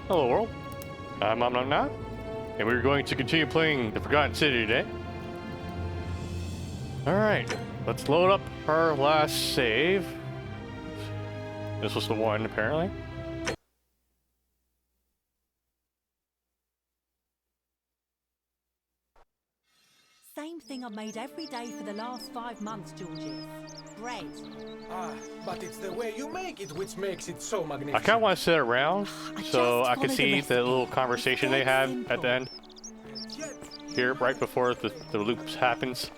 Hello world, I'm Nom, and we're going to continue playing The Forgotten City today. Alright, let's load up our last save. This was the one, apparently. Same thing I've made every day for the last 5 months, Georgie. Bread. Ah, but it's the way you make it which makes it so I magnificent. kind of want to sit around so I can just see follow the the little recipe. conversation It's they very have at simple. the end here, right before the loop happens.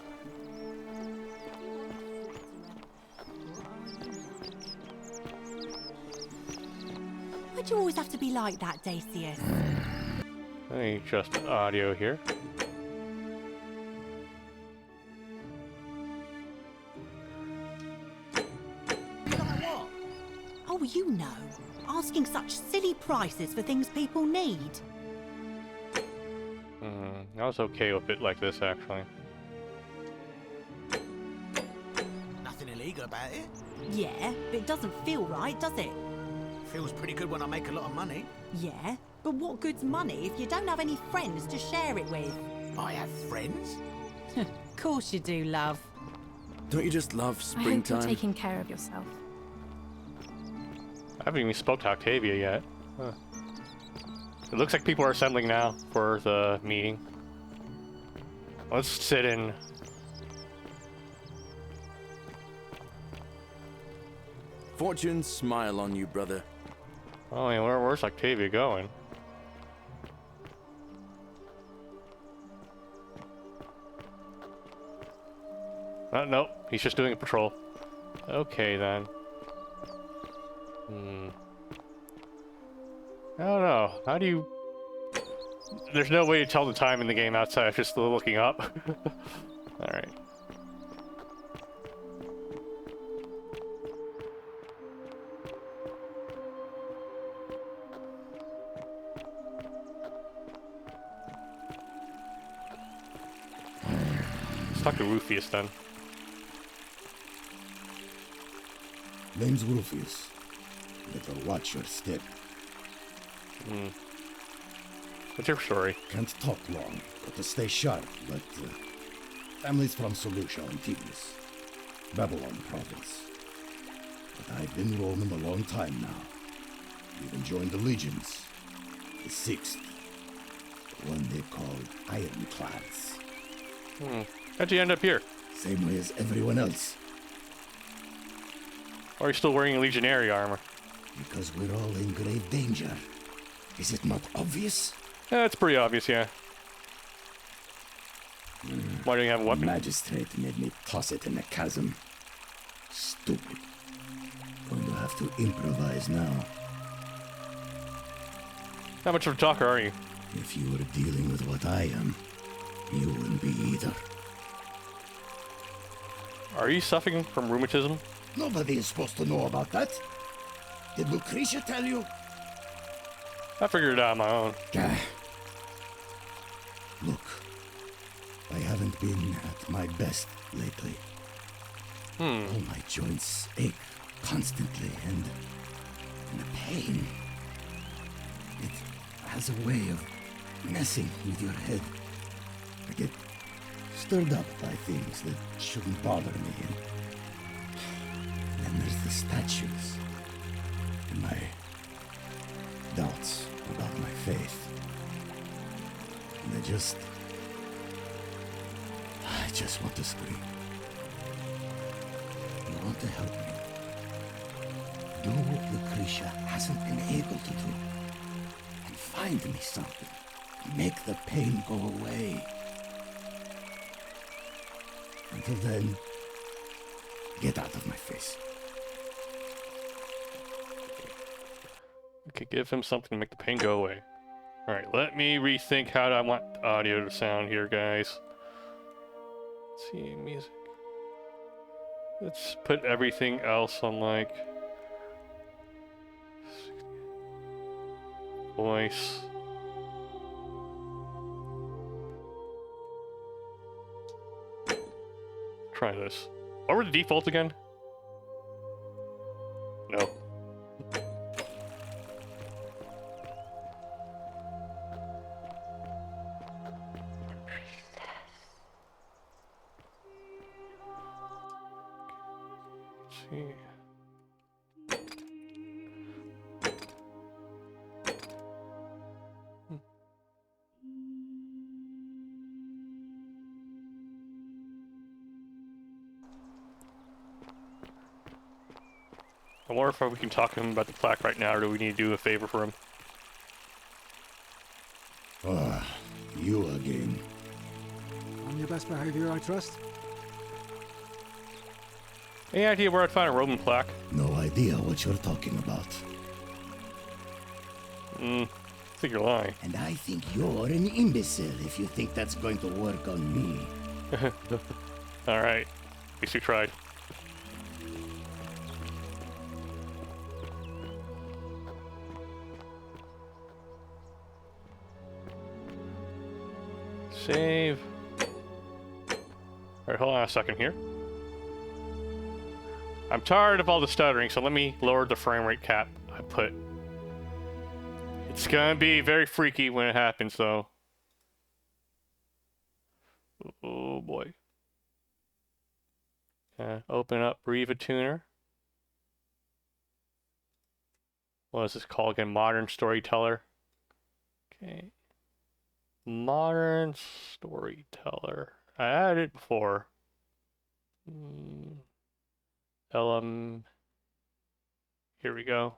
Why'd you always have to be like that, Dacius? Let me adjust the audio here. Oh, you know. Asking such silly prices for things people need. I was okay with it like this, actually. Nothing illegal about it. Yeah, but it doesn't feel right, does it? Feels pretty good when I make a lot of money. Yeah, but what good's money if you don't have any friends to share it with? I have friends. Of course you do, love. Don't you just love I hope springtime? you're taking care of yourself. I haven't even spoke to Octavia yet. Huh. It looks like people are assembling now for the meeting. Let's sit in. Fortune smile on you, brother. Oh, yeah, where's Octavia going? Nope, he's just doing a patrol. Okay, then. I don't know. How do you... There's no way to tell the time in the game outside of just looking up. Alright. Let's talk to Rufius then. Name's Rufius. Better watch your step. What's your story? Can't talk long, got to stay sharp, but family's from Seleucia and Tigris, Babylon province. But I've been roaming a long time now. Even joined the legions. The 6th. The one they called Ironclads. How'd you end up here? Same way as everyone else. Or are you still wearing legionary armor? Because we're all in grave danger. Is it not obvious? Yeah, it's pretty obvious, yeah. Why do you have a weapon? Magistrate made me toss it in the chasm. Stupid. Going to have to improvise now. How much of a talker are you? If you were dealing with what I am, you wouldn't be either. Are you suffering from rheumatism? Nobody is supposed to know about that. Did Lucretia tell you? I figured it out on my own. Gah. Look, I haven't been at my best lately. All my joints ache constantly, and the pain. It has a way of messing with your head. I get stirred up by things that shouldn't bother me. And then there's the statues. And my doubts about my faith. And I just want to scream. You want to help me? Do what Lucretia hasn't been able to do. And find me something. Make the pain go away. Until then, get out of my face. Okay, give him something to make the pain go away. Alright, let me rethink how I want the audio to sound here, guys. Let's see, music. Let's put everything else on, like... voice. Try this. What were the defaults again? No. see. I wonder if we can talk to him about the plaque right now, or do we need to do a favor for him? Ah, you again. On your best behavior, I trust. Any idea where I'd find a Roman plaque? No idea what you're talking about. I think you're lying. And I think you're an imbecile if you think that's going to work on me. Alright. At least you tried. Save. Alright, hold on a second here. I'm tired of all the stuttering, so let me lower the frame rate cap I put. It's gonna be very freaky when it happens, though. Oh boy. Open up Riva Tuner. What is this called again? Modern Storyteller. Okay. Modern Storyteller. I added it before. Here we go.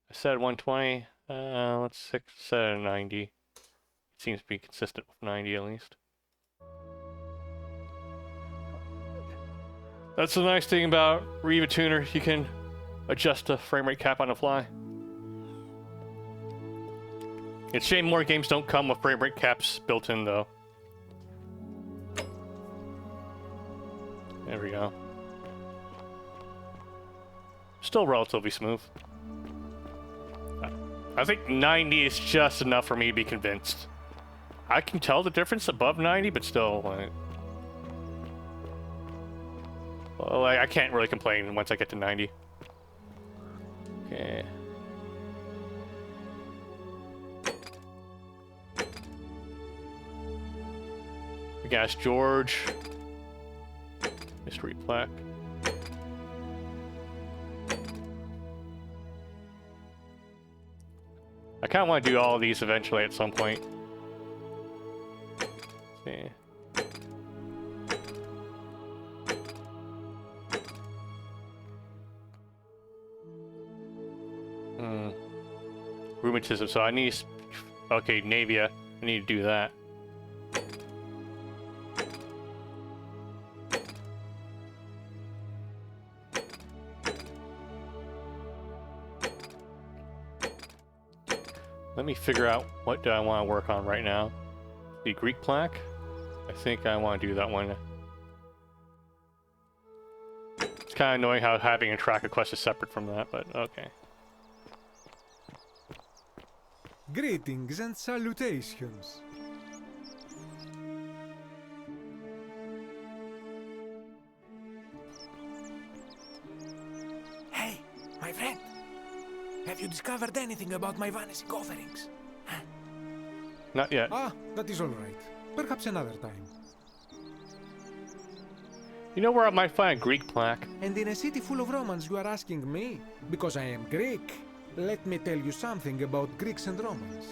I said 120. Let's set it at 90. It seems to be consistent with 90 at least. That's the nice thing about Riva Tuner. You can adjust the frame rate cap on the fly. It's a shame more games don't come with frame rate caps built in, though. There we go. Still relatively smooth. I think 90 is just enough for me to be convinced. I can tell the difference above 90, but still, well, I can't really complain once I get to 90. Okay. We got George. Mystery plaque. I kind of want to do all of these eventually at some point. Let's see. Rheumatism, so I need... Okay, Navia. I need to do that. Let me figure out what do I want to work on right now. The Greek plaque? I think I want to do that one. It's kind of annoying how having a track of quest is separate from that, but okay. Greetings and salutations. Hey, my friend. Have you discovered anything about my vanishing offerings? Huh? Not yet. Ah, that is all right. Perhaps another time. You know where I might find a Greek plaque? And in a city full of Romans, you are asking me? Because I am Greek. Let me tell you something about Greeks and Romans.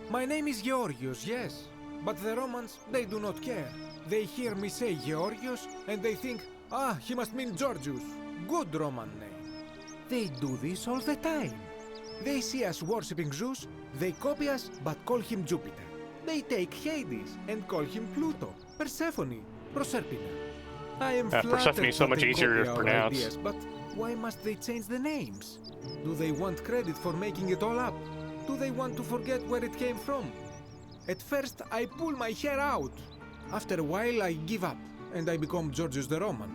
My name is Georgios, yes. But the Romans, they do not care. They hear me say Georgios, and they think, ah, he must mean Georgius. Good Roman name. They do this all the time. They see us worshipping Zeus, they copy us, but call him Jupiter. They take Hades and call him Pluto, Persephone, Proserpina. I am flattered Persephone is so that much they easier copy to our pronounce. ideas, but why must they change the names? Do they want credit for making it all up? Do they want to forget where it came from? At first, I pull my hair out. After a while, I give up, and I become Georgius the Roman.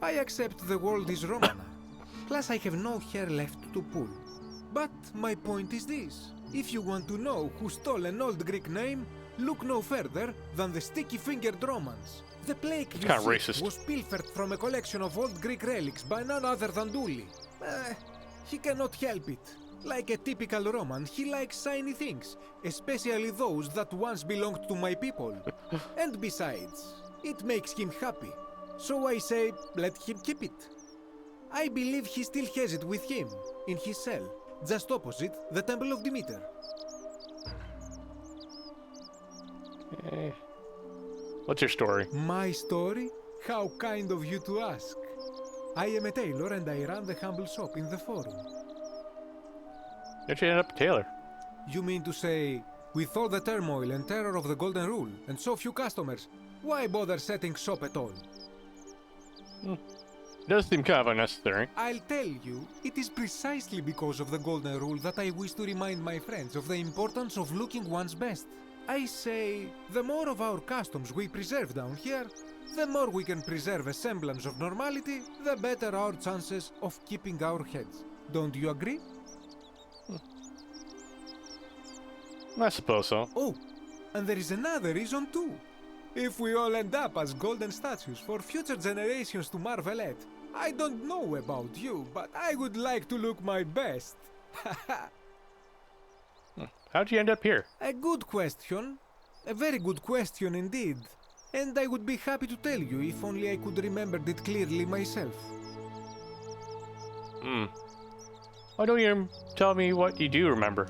I accept the world is Romana. Plus, I have no hair left to pull. But my point is this. If you want to know who stole an old Greek name, look no further than the sticky-fingered Romans. The plague you Kinda see racist. was pilfered from a collection of old Greek relics by none other than Douli. He cannot help it. Like a typical Roman, he likes shiny things, especially those that once belonged to my people. And besides, it makes him happy. So I say, let him keep it. I believe he still has it with him, in his cell, just opposite the Temple of Demeter. Okay. What's your story? My story? How kind of you to ask. I am a tailor and I run the humble shop in the forum. How'd you end up a tailor? You mean to say, with all the turmoil and terror of the Golden Rule and so few customers, why bother setting shop at all? It does seem kind of unnecessary. I'll tell you, it is precisely because of the Golden Rule that I wish to remind my friends of the importance of looking one's best. I say, the more of our customs we preserve down here, the more we can preserve a semblance of normality, the better our chances of keeping our heads. Don't you agree? I suppose so. Oh, and there is another reason too. If we all end up as golden statues for future generations to marvel at, I don't know about you, but I would like to look my best. How'd you end up here? A good question. A very good question indeed. And I would be happy to tell you if only I could remember it clearly myself. Why don't you tell me what you do remember?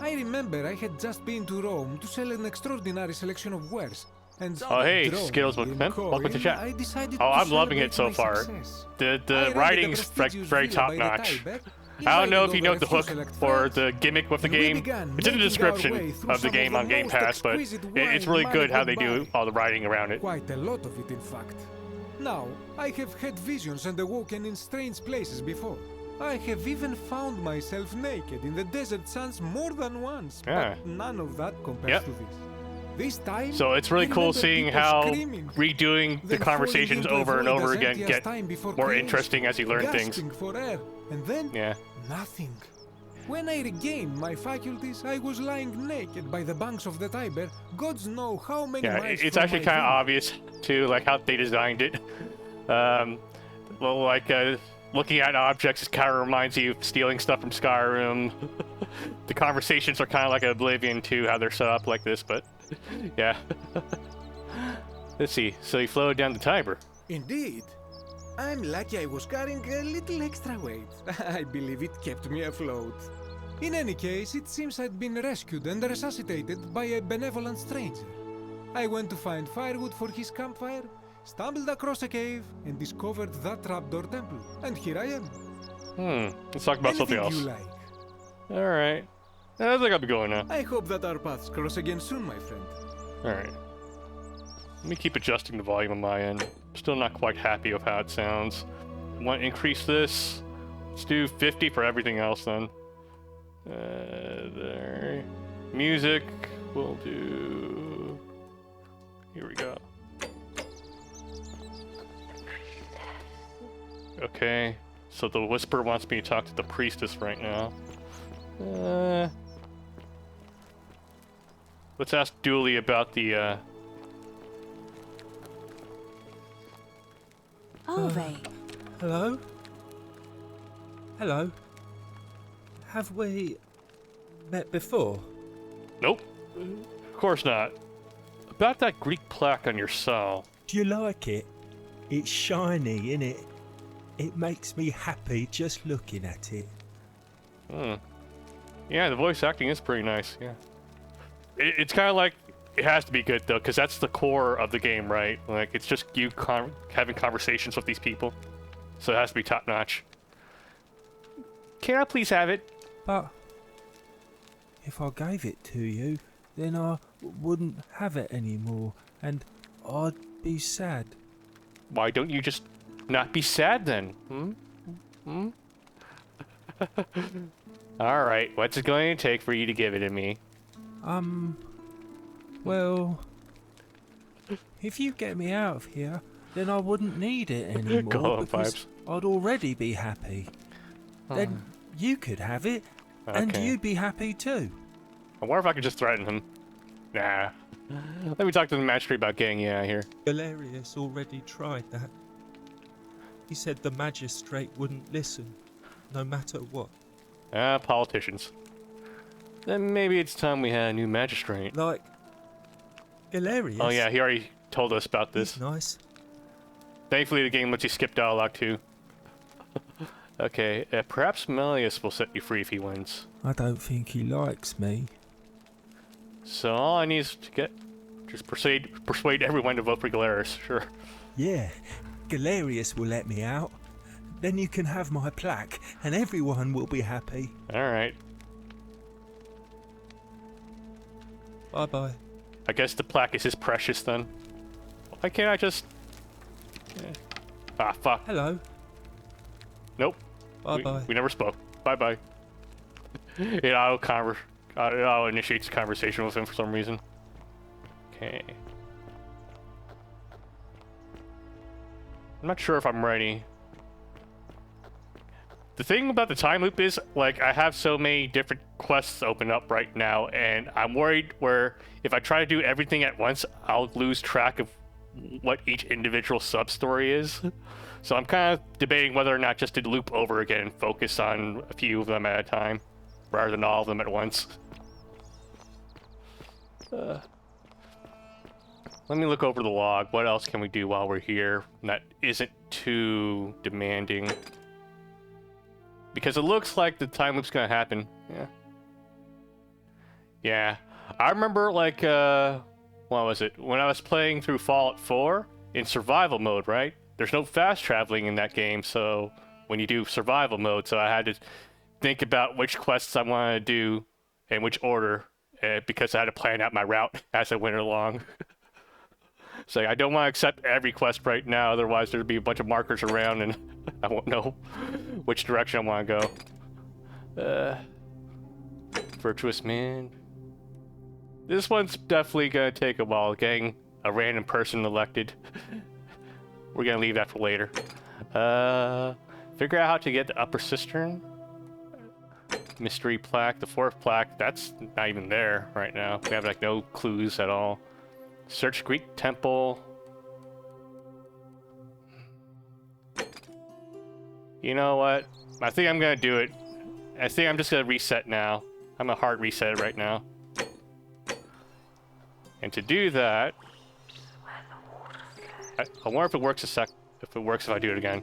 I remember I had just been to Rome to sell an extraordinary selection of wares. And Oh, hey, drawing Skittles in McMahon. Welcome to coin, chat. I decided Oh, to I'm loving it celebrate so my far. success. The I rented a writing's prestigious very villa by the top-notch. Tiber, I don't know if invited you know over the a few hook select or friends, the gimmick with the and we game. began It's in the making our description way through of the some game of on the Game most Pass, but exquisite it's wine really good money how could they do buy. all the writing around it. Quite a lot of it, in fact. Now, I have had visions and awoken in strange places before. I have even found myself naked in the desert sands more than once, Yeah. but none of that compares Yep. to this. This time, So it's really I cool remember seeing people how screaming, redoing the then conversations falling into over and a void over as again empty as get time before more creation, interesting as you learn things. gasping for air, and then Yeah. nothing. When I regained my faculties, I was lying naked by the banks of the Tiber. Gods know how many Yeah, miles it's from actually my kind of villa. obvious too, like how they designed it. Well, like looking at objects kind of reminds you of stealing stuff from Skyrim. The conversations are kind of like Oblivion too, how they're set up like this, but yeah. Let's see. So you flowed down the Tiber. Indeed. I'm lucky I was carrying a little extra weight. I believe it kept me afloat. In any case, it seems I'd been rescued and resuscitated by a benevolent stranger. I went to find firewood for his campfire, stumbled across a cave, and discovered that trapdoor temple. And here I am. Let's talk about something Anything else. you like. Alright. I think I'll be going now. I hope that our paths cross again soon, my friend. Alright. Let me keep adjusting the volume on my end. Still not quite happy with how it sounds. Want to increase this? Let's do 50 for everything else then. There. Music. We'll do... Here we go. Okay. So the Whisper wants me to talk to the Priestess right now. Let's ask Dooley about the, Ove, Hello? Hello? Have we met before? Nope. Of course not. About that Greek plaque on your cell. Do you like it? It's shiny, innit? It makes me happy just looking at it. Yeah, the voice acting is pretty nice, yeah. It's kind of like, it has to be good though, because that's the core of the game, right? Like, it's just you having conversations with these people. So it has to be top notch. Can I please have it? But if I gave it to you, then I wouldn't have it anymore, and I'd be sad. Why don't you just not be sad then? Alright, what's it going to take for you to give it to me? Well, if you get me out of here, then I wouldn't need it anymore Golem because vibes. I'd already be happy. Then you could have it, and Okay. you'd be happy too. I wonder if I could just threaten him. Nah. Let me talk to the magistrate about getting you out of here. Galerius already tried that. He said the magistrate wouldn't listen, no matter what. Politicians. Then maybe it's time we had a new magistrate. Like, Galerius. Oh yeah, he already told us about He's this. nice. Thankfully the game lets you skip dialogue too. Okay, perhaps Melius will set you free if he wins. I don't think he likes me. So all I need is to just persuade everyone to vote for Galeris. Sure. Yeah, Galerius will let me out. Then you can have my plaque, and everyone will be happy. All right. Bye-bye. I guess the plaque is his precious then. Why can't I just? Yeah. Ah, fuck. Hello. Nope. Bye-bye. We never spoke. Bye-bye. It auto initiates a conversation with him for some reason. Okay. I'm not sure if I'm ready. The thing about the time loop is, like, I have so many different quests open up right now, and I'm worried where if I try to do everything at once, I'll lose track of what each individual sub-story is. So I'm kind of debating whether or not just to loop over again and focus on a few of them at a time, rather than all of them at once. Let me look over the log. What else can we do while we're here that isn't too demanding? Because it looks like the time loop's gonna happen. Yeah. Yeah. I remember, like, what was it? When I was playing through Fallout 4 in survival mode, right? There's no fast traveling in that game, so when you do survival mode, so I had to think about which quests I wanted to do in which order, because I had to plan out my route as I went along. So I don't want to accept every quest right now, otherwise there'd be a bunch of markers around and I won't know which direction I want to go. Virtuous Man. This one's definitely gonna take a while, getting a random person elected. We're gonna leave that for later. Figure out how to get the upper cistern. Mystery plaque, the fourth plaque, that's not even there right now. We have like no clues at all. Search Greek temple. You know what? I think I'm gonna do it. I think I'm just gonna reset now. I'm gonna hard reset it right now. And to do that, I wonder if it works if it works if I do it again.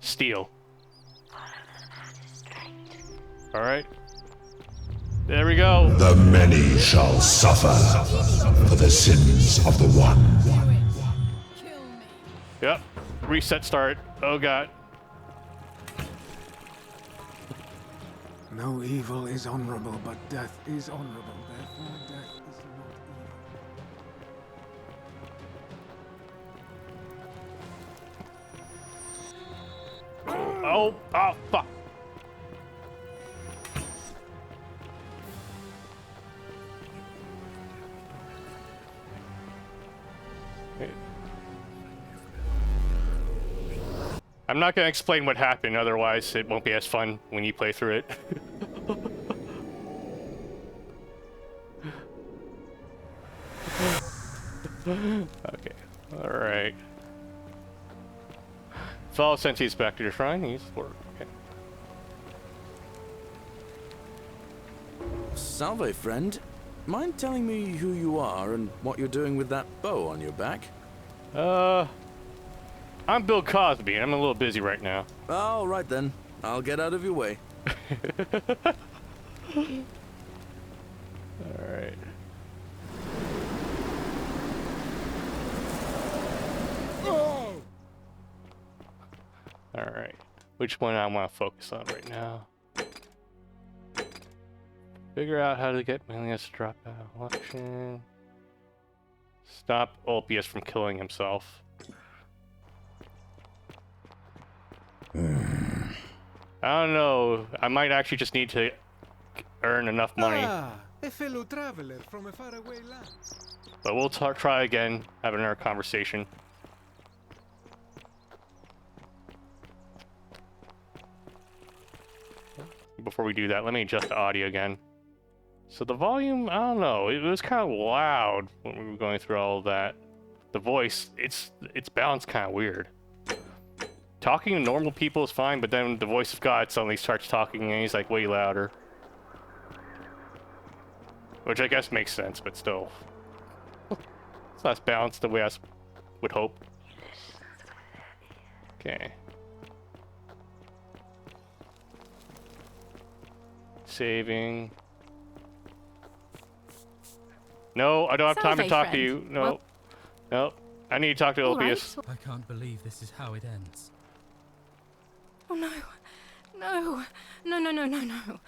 Steal. All right. There we go. The many shall suffer for the sins of the one. Yep. Reset start. Oh god. No evil is honorable, but death is honorable. Therefore, death is not evil. Oh, fuck. I'm not gonna explain what happened, otherwise it won't be as fun when you play through it. Okay, alright. Follow Sentius back to your shrine, use work. Okay. Salve, friend. Mind telling me who you are and what you're doing with that bow on your back? I'm Bill Cosby, and I'm a little busy right now. All right then. I'll get out of your way. Alright. Alright. Which one I want to focus on right now? Figure out how to get Melius to drop out of election. Stop Ulpius from killing himself. I don't know. I might actually just need to earn enough money. Ah, a fellow traveler from a faraway land. But we'll try again, have another conversation. Before we do that, let me adjust the audio again. So the volume, I don't know, it was kind of loud when we were going through all of that. The voice, it's balanced kind of weird. Talking to normal people is fine, but then the voice of God suddenly starts talking and he's like way louder. Which I guess makes sense, but still. It's less balanced the way I would hope. Okay. Saving. No, I don't have time to Salve, talk to friend. you. No. Well- No. I need to talk to All right. Ulpius. I can't believe this is how it ends. Oh no. No. No, no, no, no, no.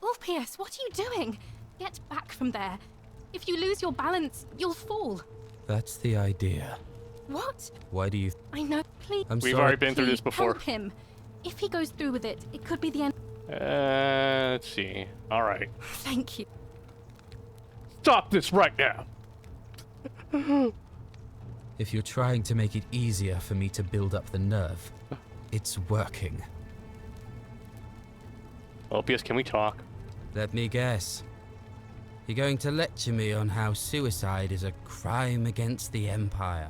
Ulpius, what are you doing? Get back from there. If you lose your balance, you'll fall. That's the idea. What? Why do you... I know. Please. I'm We've sorry. already been through this please before. help him. If he goes through with it, it could be the end. Let's see. All right. Thank you. Stop this right now. If you're trying to make it easier for me to build up the nerve, it's working. Ulpius, can we talk? Let me guess. You're going to lecture me on how suicide is a crime against the Empire.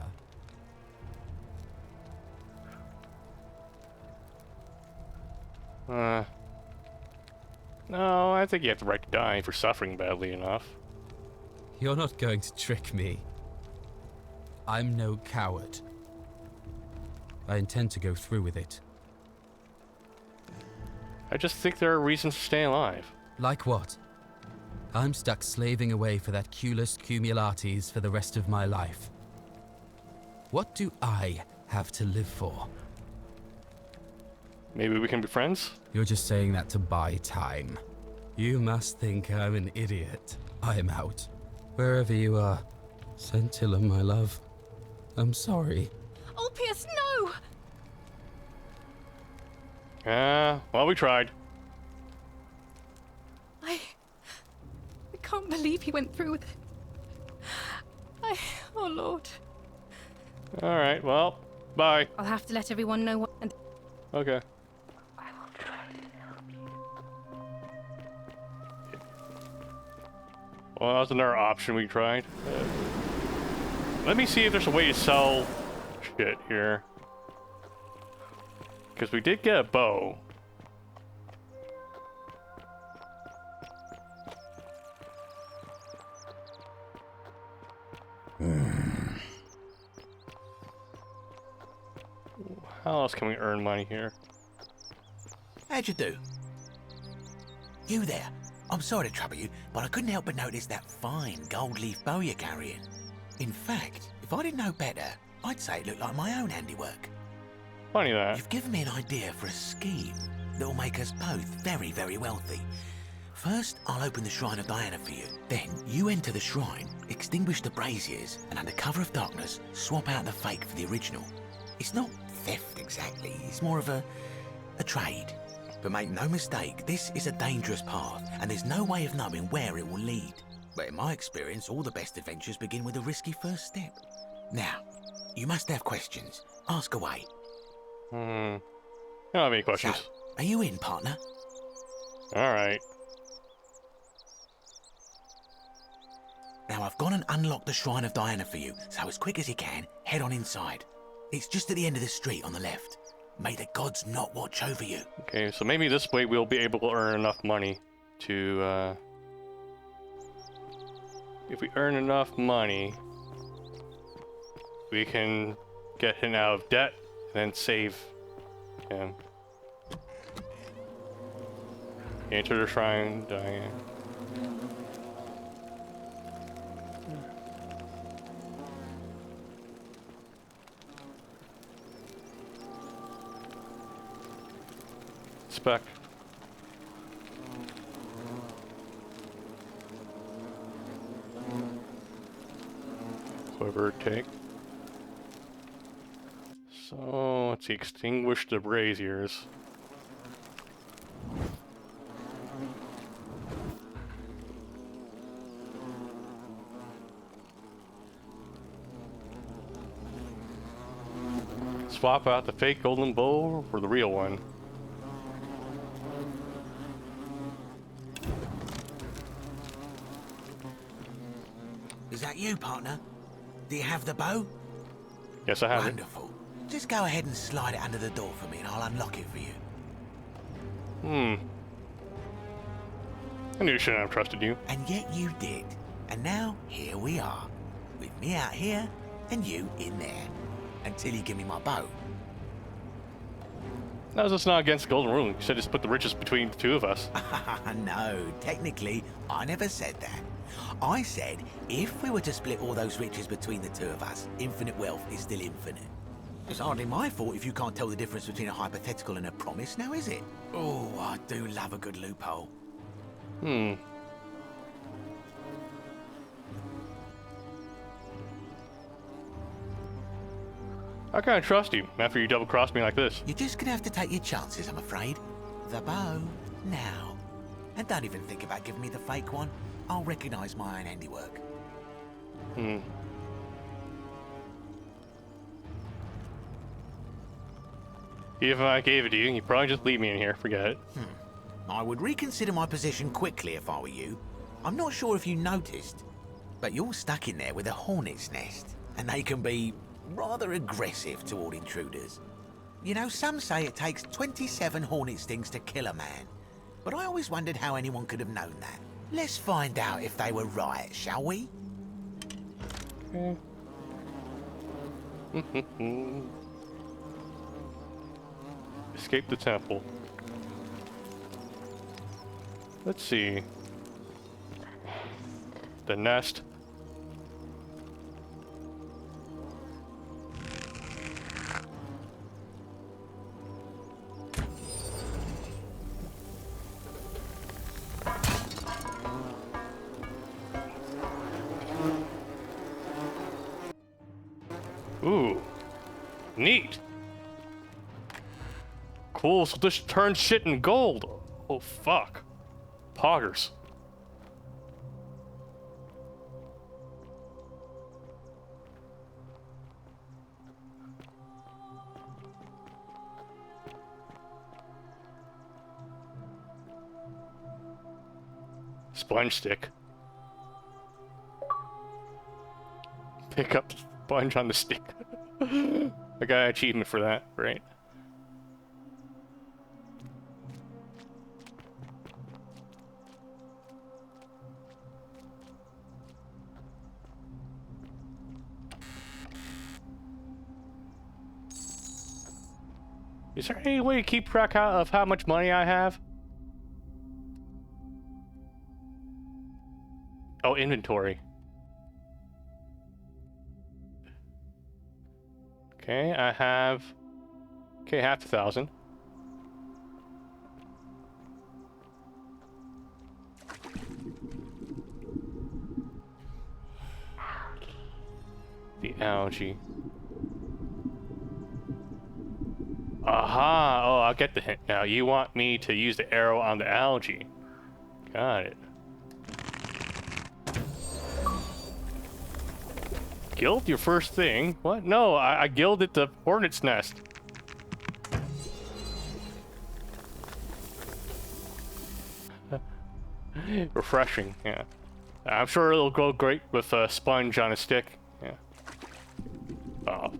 No, I think you have the right to die for suffering badly enough. You're not going to trick me. I'm no coward. I intend to go through with it. I just think there are reasons to stay alive. Like what? I'm stuck slaving away for that Culus Cumulatis for the rest of my life. What do I have to live for? Maybe we can be friends? You're just saying that to buy time. You must think I'm an idiot. I'm out. Wherever you are, Scintilla, my love. I'm sorry. Ulpius, no! Well, we tried. I can't believe he went through with it. Oh Lord. Alright, well, bye. I'll have to let everyone know what. And Okay. Well, that was another option we tried. Let me see if there's a way to sell shit here. Because we did get a bow. How else can we earn money here? How'd you do? You there? I'm sorry to trouble you, but I couldn't help but notice that fine gold leaf bow you're carrying. In fact, if I didn't know better, I'd say it looked like my own handiwork. Funny that. You've given me an idea for a scheme that'll make us both very, very wealthy. First, I'll open the Shrine of Diana for you. Then, you enter the shrine, extinguish the braziers, and under cover of darkness, swap out the fake for the original. It's not theft exactly, it's more of a trade. But make no mistake, this is a dangerous path, and there's no way of knowing where it will lead. But in my experience, all the best adventures begin with a risky first step. Now, you must have questions. Ask away. I don't have any questions. So, are you in, partner? Alright. Now, I've gone and unlocked the Shrine of Diana for you, so as quick as you can, head on inside. It's just at the end of the street on the left. May the gods not watch over you. Okay, so maybe this way we'll be able to earn enough money to, if we earn enough money, we can get him out of debt and then save him. Enter the shrine, Diane. Spec. Whoever it take. So let's see, extinguish the braziers. Swap out the fake golden bow for the real one. Is that you, partner? Do you have the bow? Yes, I have it. Wonderful. Just go ahead and slide it under the door for me and I'll unlock it for you. I knew I shouldn't have trusted you. And yet you did. And now, here we are. With me out here, and you in there. Until you give me my bow. No, that's not against the golden rule. You said just put the riches between the two of us. No, technically, I never said that. I said if we were to split all those riches between the two of us, infinite wealth is still infinite. It's hardly my fault if you can't tell the difference between a hypothetical and a promise, now is it? Oh, I do love a good loophole. I kind of trust you after you double-crossed me like this. You're just gonna have to take your chances, I'm afraid. The bow, now. And don't even think about giving me the fake one. I'll recognise my own handiwork. Even if I gave it to you, you'd probably just leave me in here. Forget it. I would reconsider my position quickly if I were you. I'm not sure if you noticed, but you're stuck in there with a hornet's nest, and they can be rather aggressive toward intruders. You know, some say it takes 27 hornet stings to kill a man, but I always wondered how anyone could have known that. Let's find out if they were right, shall we? Escape the temple. Let's see. The nest. Ooh. Neat. Cool, so this turns shit in gold. Oh, fuck. Poggers. Sponge stick. Pick up sponge on the stick. I got an achievement for that, right? Is there any way to keep track of how much money I have? Oh, inventory. Okay, I have... Okay, half 1,000. The algae. Aha! Oh, I'll get the hint now. You want me to use the arrow on the algae. Got it. Guild your first thing? What? No, I guilded the hornet's nest. Refreshing, yeah. I'm sure it'll go great with a sponge on a stick. Yeah. Oh.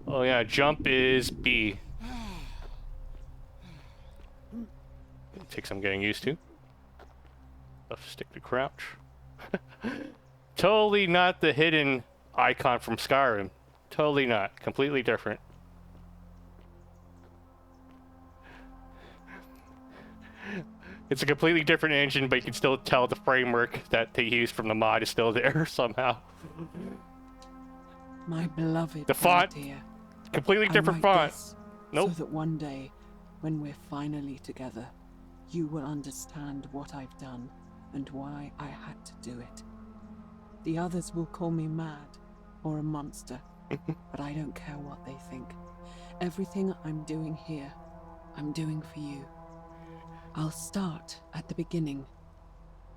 Oh yeah, jump is B. It takes some getting used to. Left stick to crouch. Totally not the hidden icon from Skyrim. Totally not. Completely different. It's a completely different engine, but you can still tell the framework that they used from the mod is still there somehow. My beloved the font, dear, completely different font. Nope. So that one day, when we're finally together, you will understand what I've done and why I had to do it. The others will call me mad or a monster, but I don't care what they think. Everything I'm doing here, I'm doing for you. I'll start at the beginning.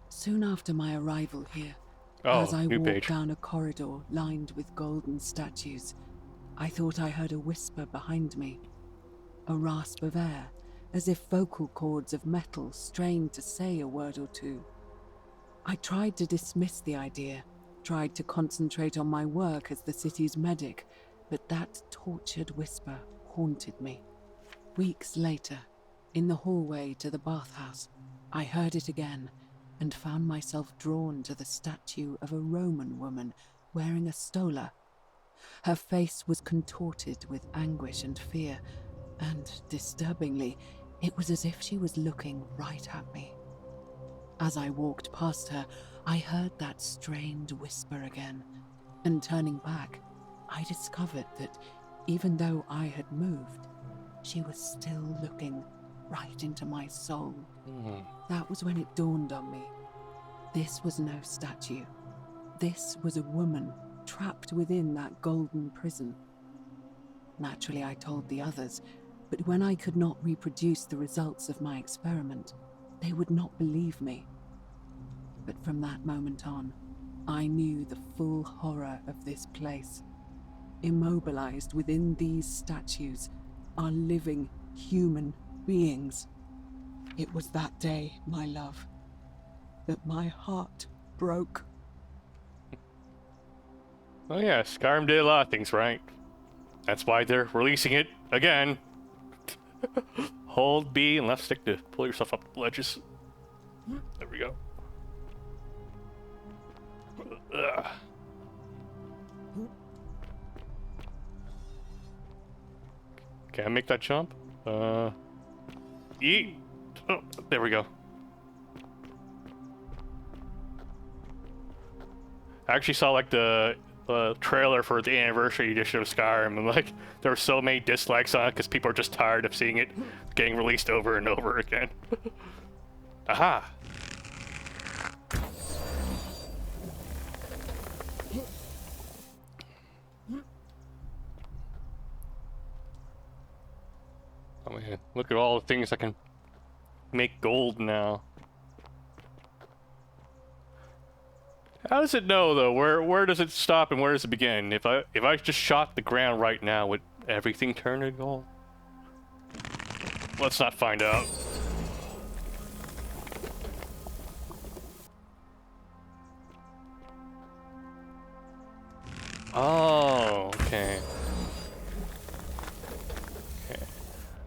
Soon after my arrival here, as I walked down a corridor lined with golden statues, I thought I heard a whisper behind me. A rasp of air, as if vocal cords of metal strained to say a word or two. I tried to dismiss the idea, tried to concentrate on my work as the city's medic, but that tortured whisper haunted me. Weeks later, in the hallway to the bathhouse, I heard it again and found myself drawn to the statue of a Roman woman wearing a stola. Her face was contorted with anguish and fear, and disturbingly, it was as if she was looking right at me. As I walked past her, I heard that strained whisper again, and turning back, I discovered that even though I had moved, she was still looking right into my soul. That was when it dawned on me. This was no statue. This was a woman trapped within that golden prison. Naturally, I told the others, but when I could not reproduce the results of my experiment, they would not believe me. But from that moment on, I knew the full horror of this place. Immobilized within these statues are living human beings. It was that day, my love, that my heart broke. Oh yeah, Skyrim did a lot of things right. That's why they're releasing it again. Hold B and left stick to pull yourself up the ledges. There we go. Ugh. Can I make that jump? Yeet. Oh, there we go. I actually saw like the trailer for the anniversary edition of Skyrim, and like there were so many dislikes on it because people are just tired of seeing it getting released over and over again. Aha! Oh man, look at all the things I can make gold now. How does it know though? Where does it stop and where does it begin? If I just shot the ground right now, would everything turn to gold? Let's not find out. Oh, okay.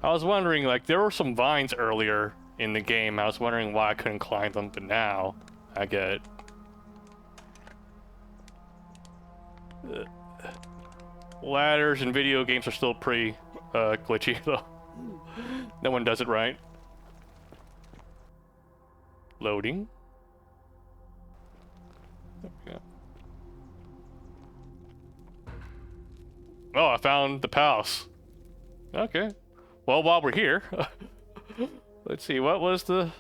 I was wondering, like, there were some vines earlier in the game. I was wondering why I couldn't climb them, but now I get it. Ladders in video games are still pretty glitchy, though. No one does it right. Loading. There we go. Oh, I found the palace. Okay. Well, while we're here, let's see, what was the...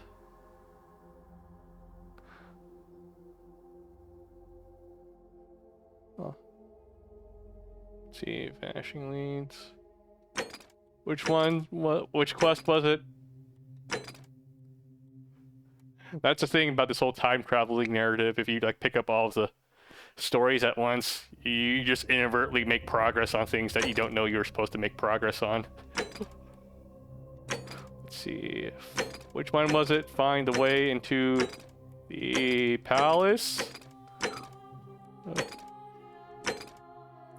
Oh. Let's see, vanishing leads. Which one, which quest was it? That's the thing about this whole time traveling narrative. If you like pick up all of the stories at once, you just inadvertently make progress on things that you don't know you're supposed to make progress on. Let's see, which one was it? Find the way into the palace.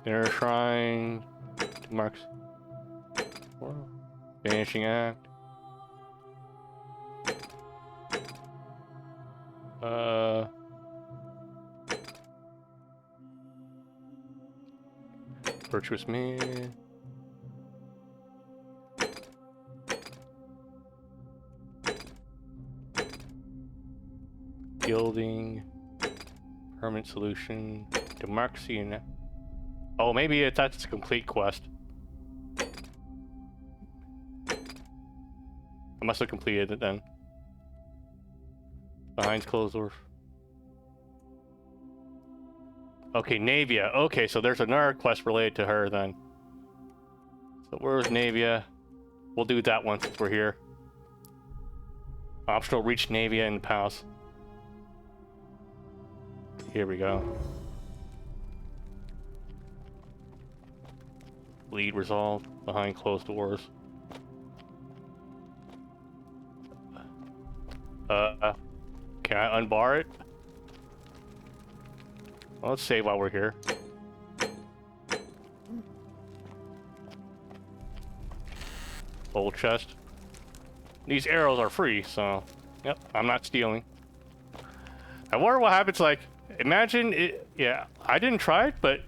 Inner shrine. Marks. Vanishing act. Virtuous man. Gilding. Permanent solution. Democracy and... Oh, maybe that's a complete quest. I must have completed it then. Behind closed doors. Okay, Navia. Okay, so there's another quest related to her then. So where's Navia? We'll do that one since we're here. Optional reach Navia in the palace. Here we go. Lead resolved. Behind closed doors. Can I unbar it? Well, let's save while we're here. Old chest. These arrows are free, so... Yep, I'm not stealing. I wonder what happens, like... Imagine it... Yeah, I didn't try it, but...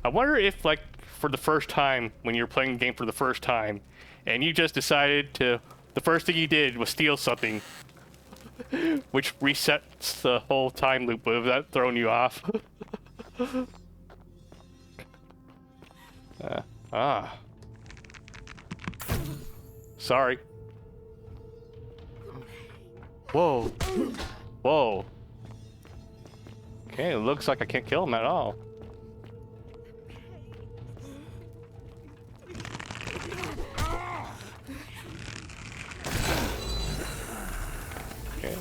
I wonder if, like, for the first time, when you're playing the game for the first time, and you just decided to. The first thing you did was steal something, which resets the whole time loop of that throwing you off. Sorry. Whoa. Whoa. Okay, it looks like I can't kill him at all. Okay.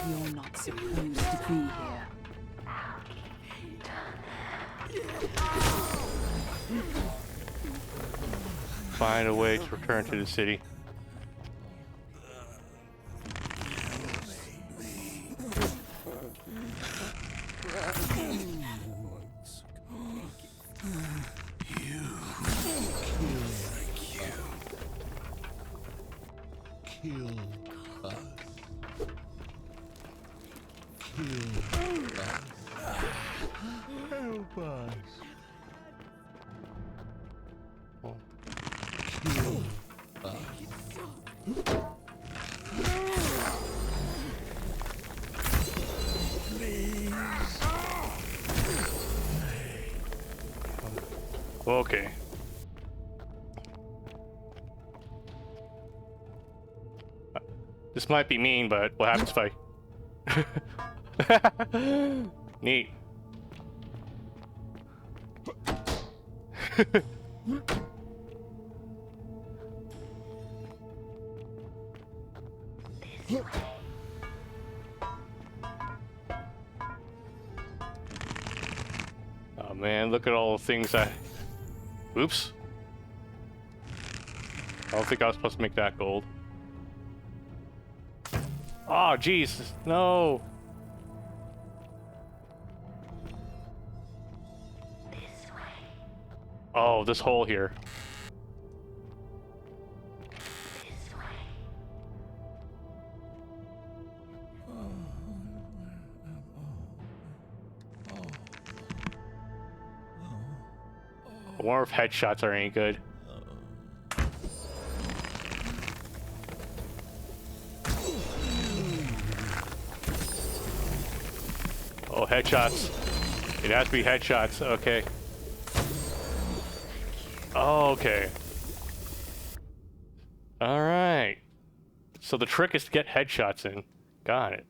You're not supposed to be here. Find a way to return to the city. Okay. This might be mean, but what happens if I... Neat. Oh man, look at all the things I... Oops. I don't think I was supposed to make that gold. Oh, jeez. No. This way. Oh, this hole here. This way. I wonder if headshots are any good. Oh, headshots. It has to be headshots. Okay. Oh, okay. All right. So the trick is to get headshots in. Got it.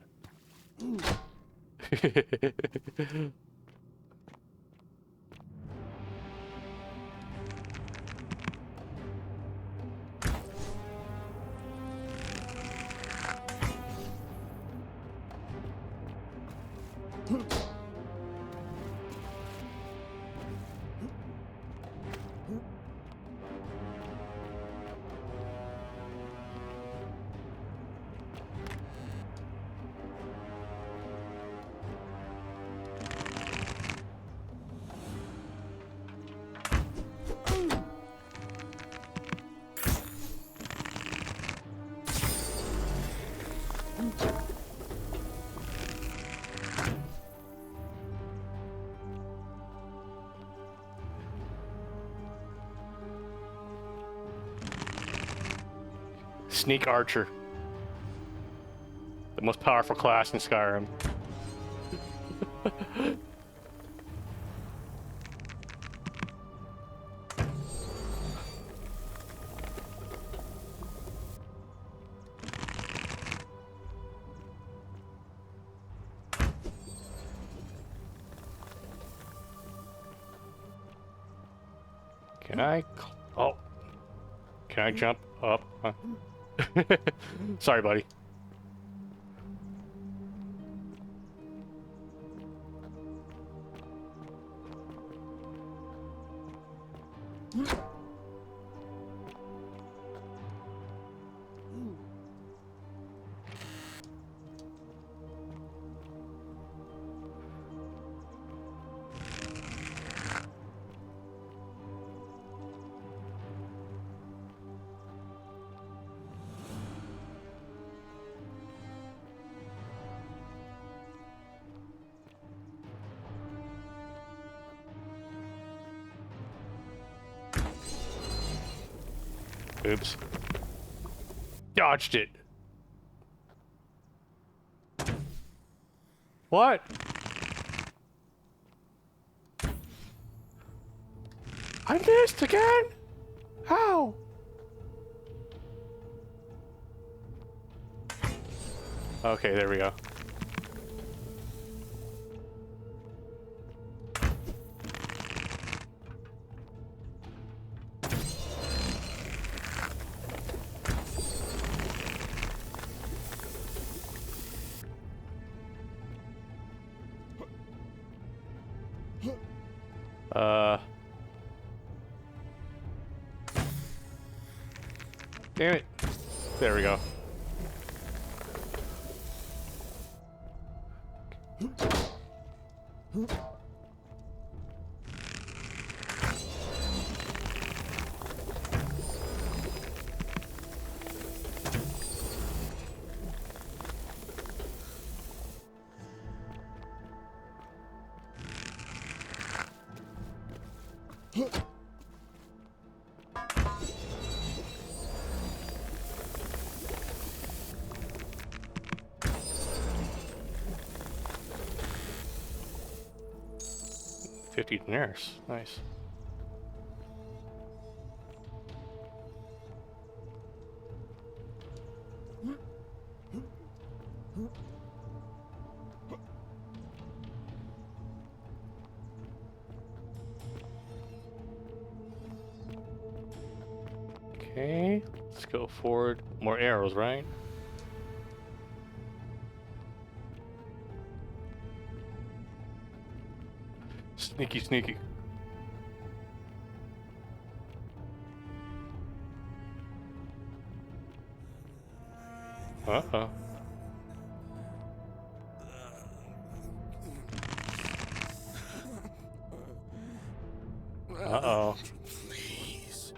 Sneak Archer. The most powerful class in Skyrim. Can I? Oh. Can I jump up? Huh? Sorry, buddy. Oops. Dodged it. What? I missed again? How? Okay, there we go. Damn it. There we go. $50 dinars. Nice. Okay, let's go forward. More arrows, right? Sneaky, sneaky. Uh-oh. Uh-oh. Please.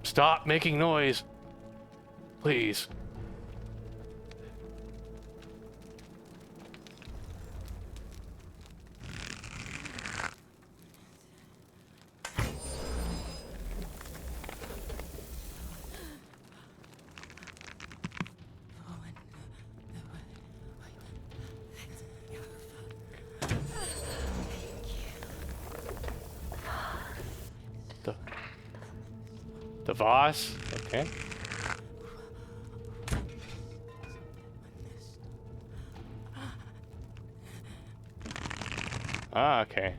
Stop making noise. Please. The Voss? Okay. Ah, okay.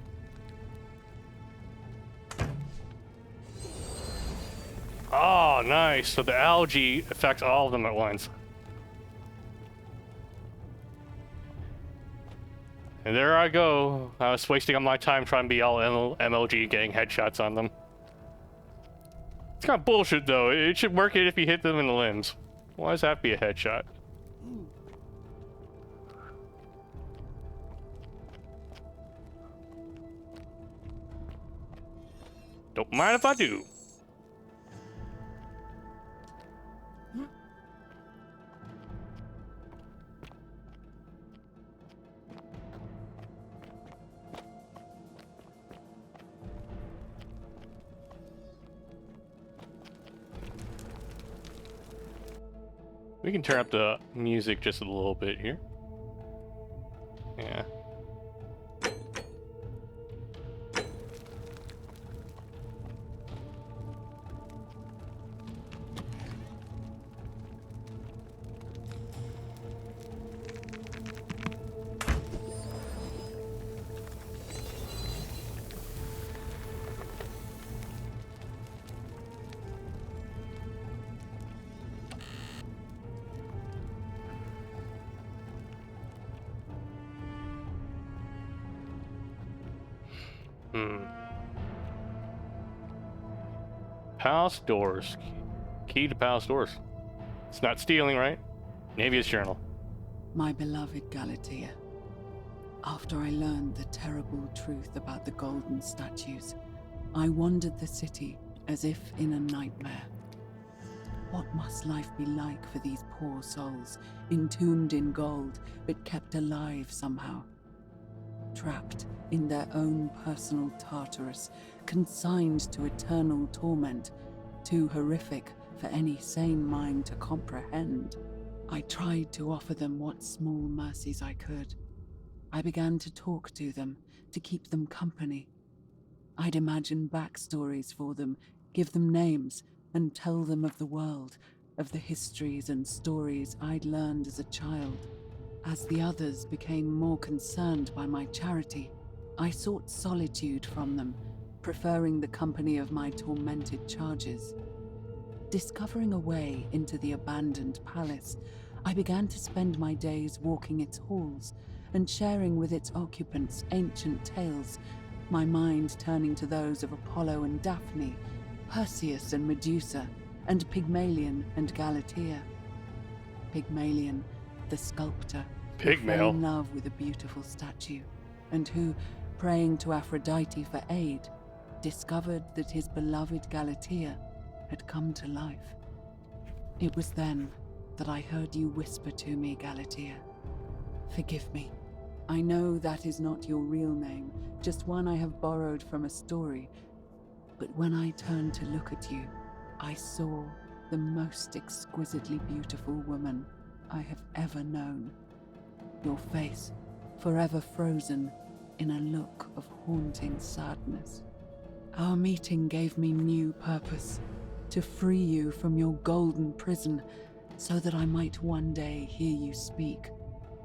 Oh, nice. So the algae affects all of them at once. And there I go. I was wasting all my time trying to be all MLG getting headshots on them. It's kind of bullshit, though. It should work it if you hit them in the limbs. Why does that be a headshot? Don't mind if I do. We can turn up the music just a little bit here. Yeah. Palace doors. Key to palace doors. It's not stealing, right? Navia's journal. My beloved Galatea, After I learned the terrible truth about the golden statues, I wandered the city as if in a nightmare. What must life be like for these poor souls, entombed in gold, but kept alive somehow? Trapped in their own personal Tartarus, consigned to eternal torment, too horrific for any sane mind to comprehend. I tried to offer them what small mercies I could. I began to talk to them, to keep them company. I'd imagine backstories for them, give them names, and tell them of the world, of the histories and stories I'd learned as a child. As the others became more concerned by my charity, I sought solitude from them, preferring the company of my tormented charges. Discovering a way into the abandoned palace, I began to spend my days walking its halls and sharing with its occupants ancient tales, my mind turning to those of Apollo and Daphne, Perseus and Medusa, and Pygmalion and Galatea. Pygmalion, the sculptor, who fell in love with a beautiful statue, and who, praying to Aphrodite for aid, discovered that his beloved Galatea had come to life. It was then that I heard you whisper to me, Galatea. Forgive me. I know that is not your real name, just one I have borrowed from a story. But when I turned to look at you, I saw the most exquisitely beautiful woman I have ever known. Your face, forever frozen in a look of haunting sadness. Our meeting gave me new purpose, to free you from your golden prison, so that I might one day hear you speak,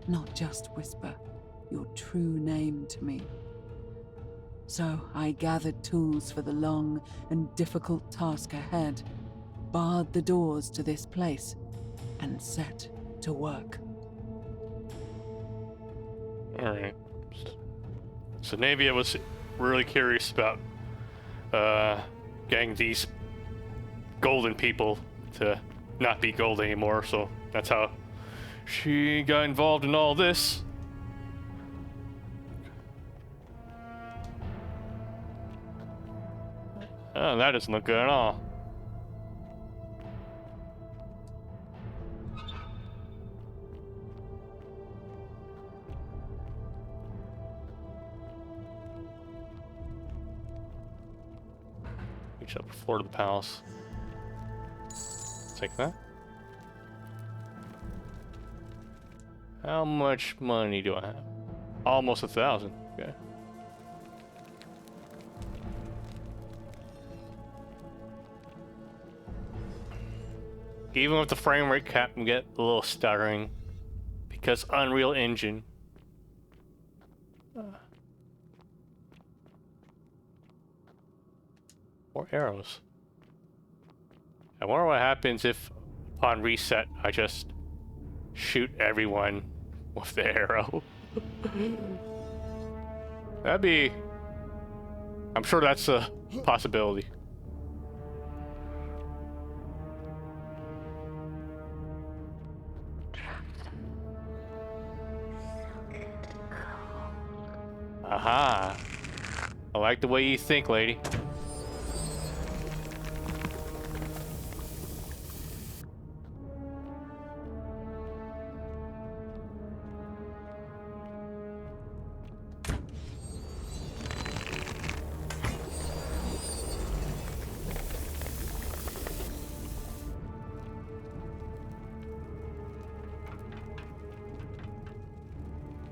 not just whisper your true name to me. So I gathered tools for the long and difficult task ahead, barred the doors to this place, and set to work. Alright. So Navia was really curious about getting these golden people to not be gold anymore, so that's how she got involved in all this. Oh, that doesn't look good at all. Reach up the floor to the palace. Take that. How much money do I have? Almost 1,000. Okay. Even with the frame rate cap, we get a little stuttering because Unreal Engine. More arrows. I wonder what happens if, upon reset, I just shoot everyone with the arrow. That'd be... I'm sure that's a possibility. Aha. I like the way you think, lady.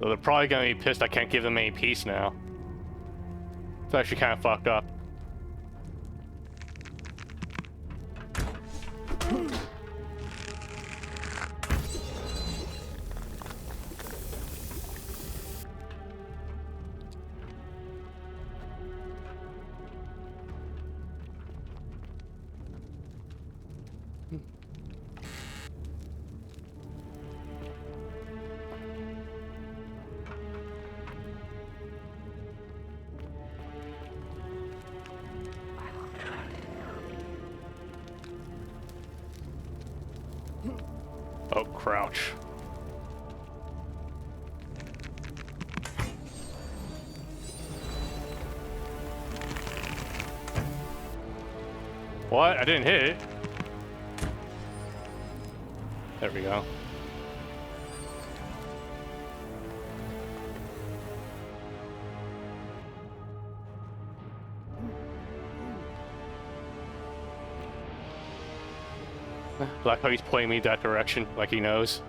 So they're probably gonna be pissed I can't give them any peace now. It's actually kind of fucked up. Oh, crouch. What? I didn't hit it. There we go. Like how he's pointing me that direction, like he knows.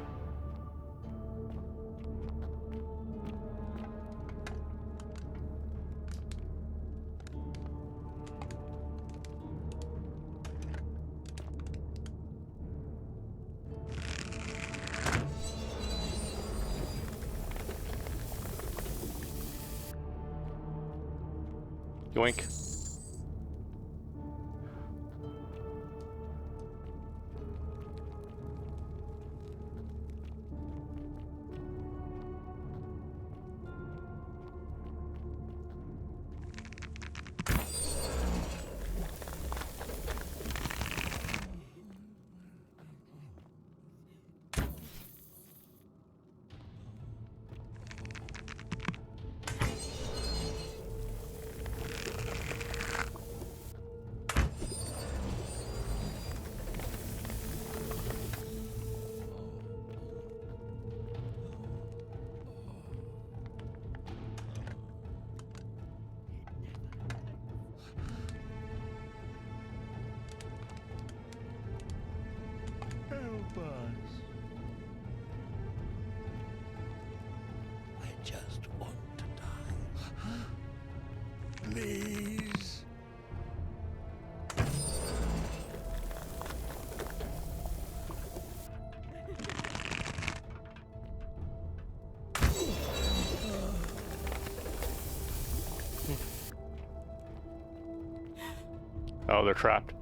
Yoink. Help us. I just want to die. Please. Oh, they're trapped.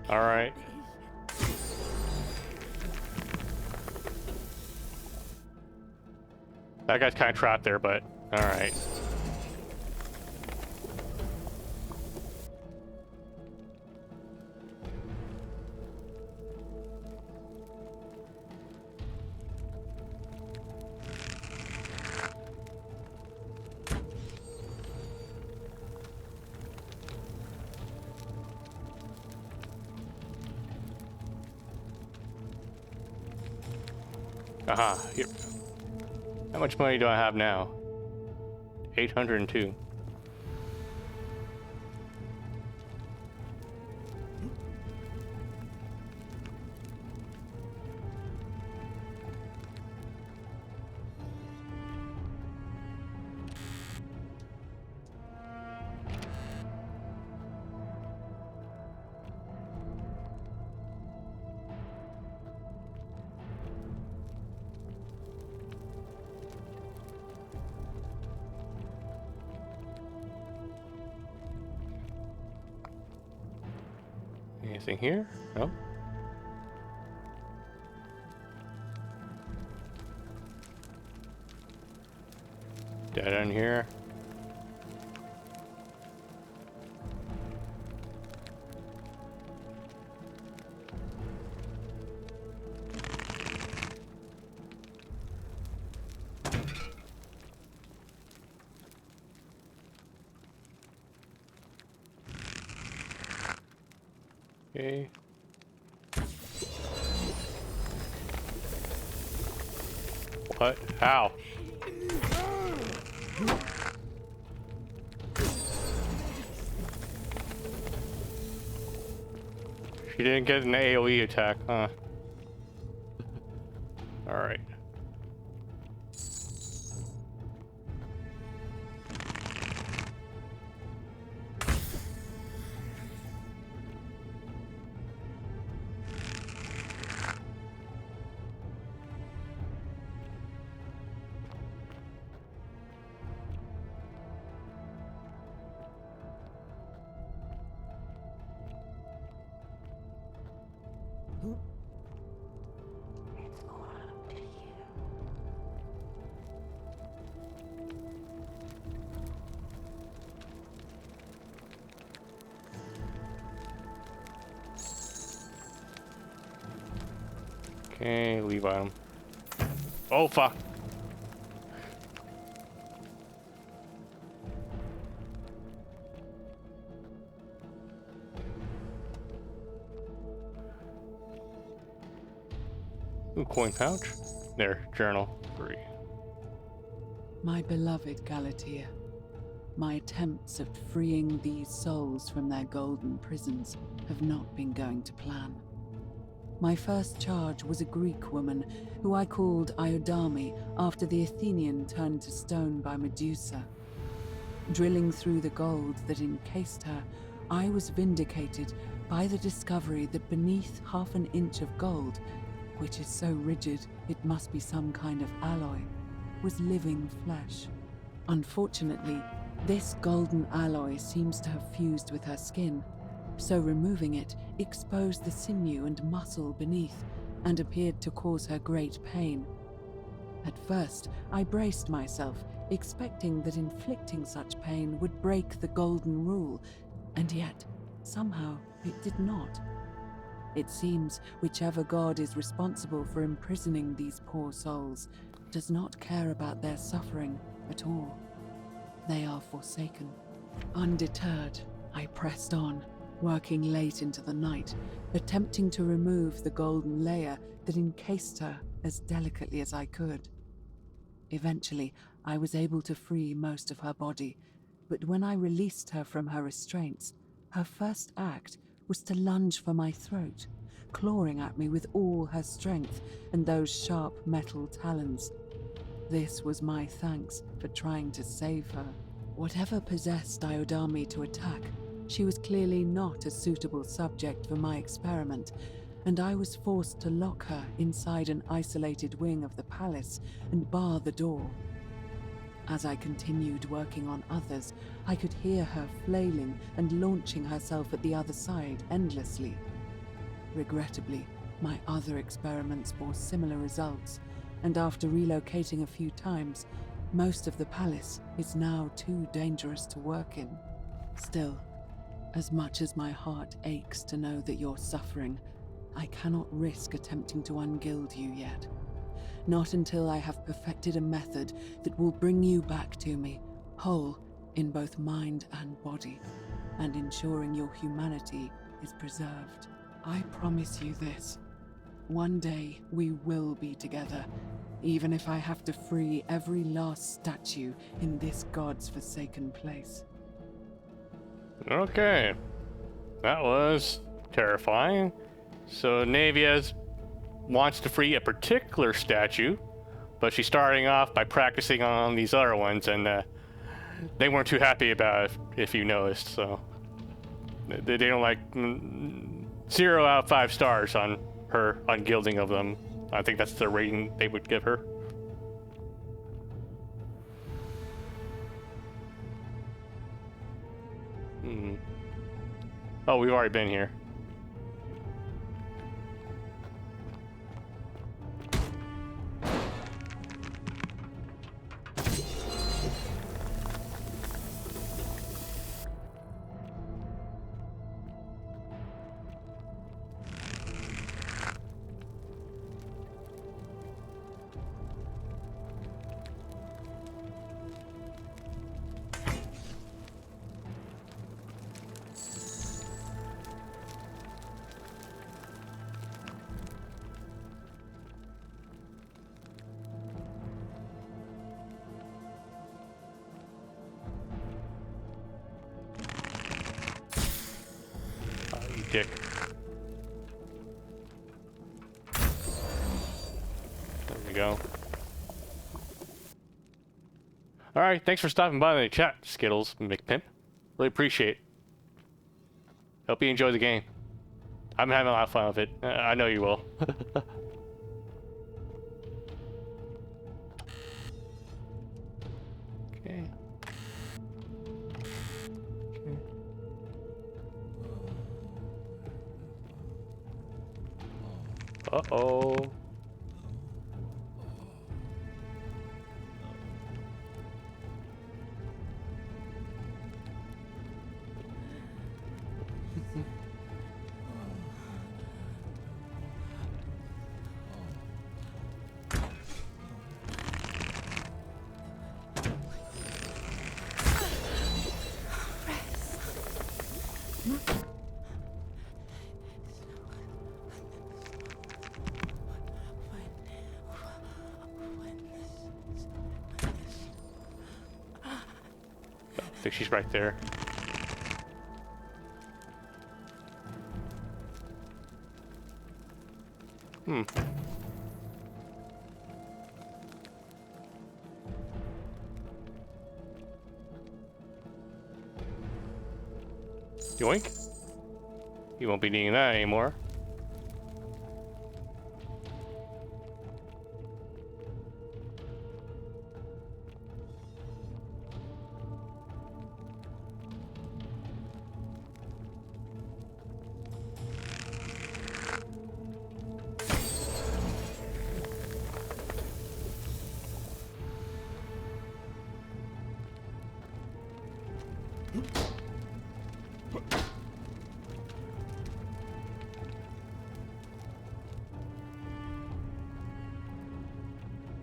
All right. That guy's kind of trapped there, but all right. Aha, here. How much money do I have now? 802. Anything here? No? Dead end here. Okay. What? How? She didn't get an AoE attack, huh? Alright. It's all up to you. Okay, leave item. Oh, fuck. Ooh, coin pouch. There, journal. 3. My beloved Galatea, my attempts at freeing these souls from their golden prisons have not been going to plan. My first charge was a Greek woman who I called Iodame after the Athenian turned to stone by Medusa. Drilling through the gold that encased her, I was vindicated by the discovery that beneath half an inch of gold, which is so rigid it must be some kind of alloy, was living flesh. Unfortunately, this golden alloy seems to have fused with her skin, so removing it exposed the sinew and muscle beneath and appeared to cause her great pain. At first, I braced myself, expecting that inflicting such pain would break the golden rule, and yet, somehow, it did not. It seems whichever god is responsible for imprisoning these poor souls does not care about their suffering at all. They are forsaken. Undeterred, I pressed on, working late into the night, attempting to remove the golden layer that encased her as delicately as I could. Eventually, I was able to free most of her body, but when I released her from her restraints, her first act was to lunge for my throat, clawing at me with all her strength and those sharp metal talons. This was my thanks for trying to save her. Whatever possessed Iodame to attack, she was clearly not a suitable subject for my experiment, and I was forced to lock her inside an isolated wing of the palace and bar the door. As I continued working on others, I could hear her flailing and launching herself at the other side endlessly. Regrettably, my other experiments bore similar results, and after relocating a few times, most of the palace is now too dangerous to work in. Still, as much as my heart aches to know that you're suffering, I cannot risk attempting to ungild you yet. Not until I have perfected a method that will bring you back to me, whole in both mind and body, and ensuring your humanity is preserved. I promise you this. One day we will be together, even if I have to free every last statue in this god's forsaken place. Okay. That was terrifying. So Naviez wants to free a particular statue, but she's starting off by practicing on these other ones, and they weren't too happy about it, if you noticed. So they don't like 0 out of 5 stars on her ungilding of them. I think that's the rating they would give her. Oh, we've already been here. Dick. There we go. Alright, thanks for stopping by in the chat, Skittles McPimp. Really appreciate it. Hope you enjoy the game. I'm having a lot of fun with it. I know you will. Okay. Uh-oh. think she's right there. Hmm. Yoink. You won't be needing that anymore.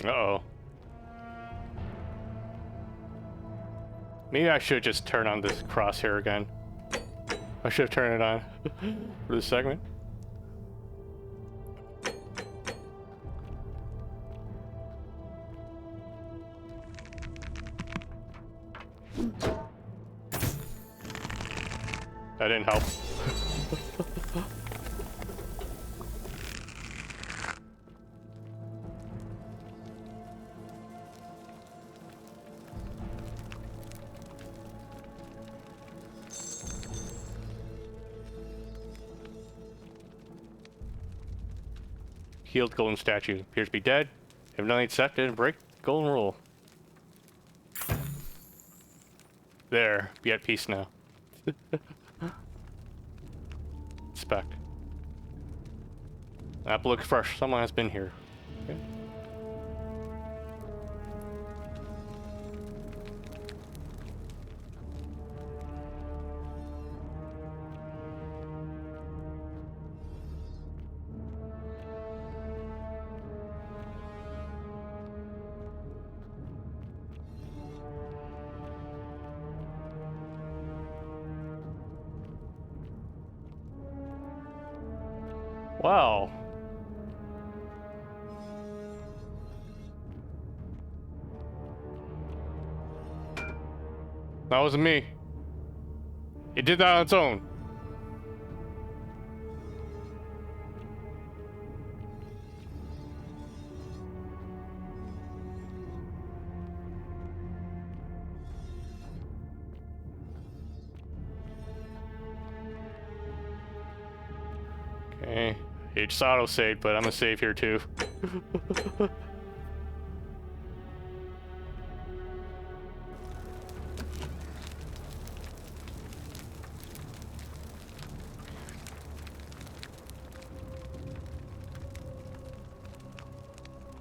Uh-oh. Maybe I should just turn on this crosshair again. I should have turned it on for this segment. That didn't help. Healed golden statue. Appears to be dead. If nothing accepted, didn't break golden rule. There. Be at peace now. Inspect. Apple looks fresh. Someone has been here. Okay. Wow. That wasn't me. It did that on its own. Okay. It just auto-saved, but I'm gonna save here too.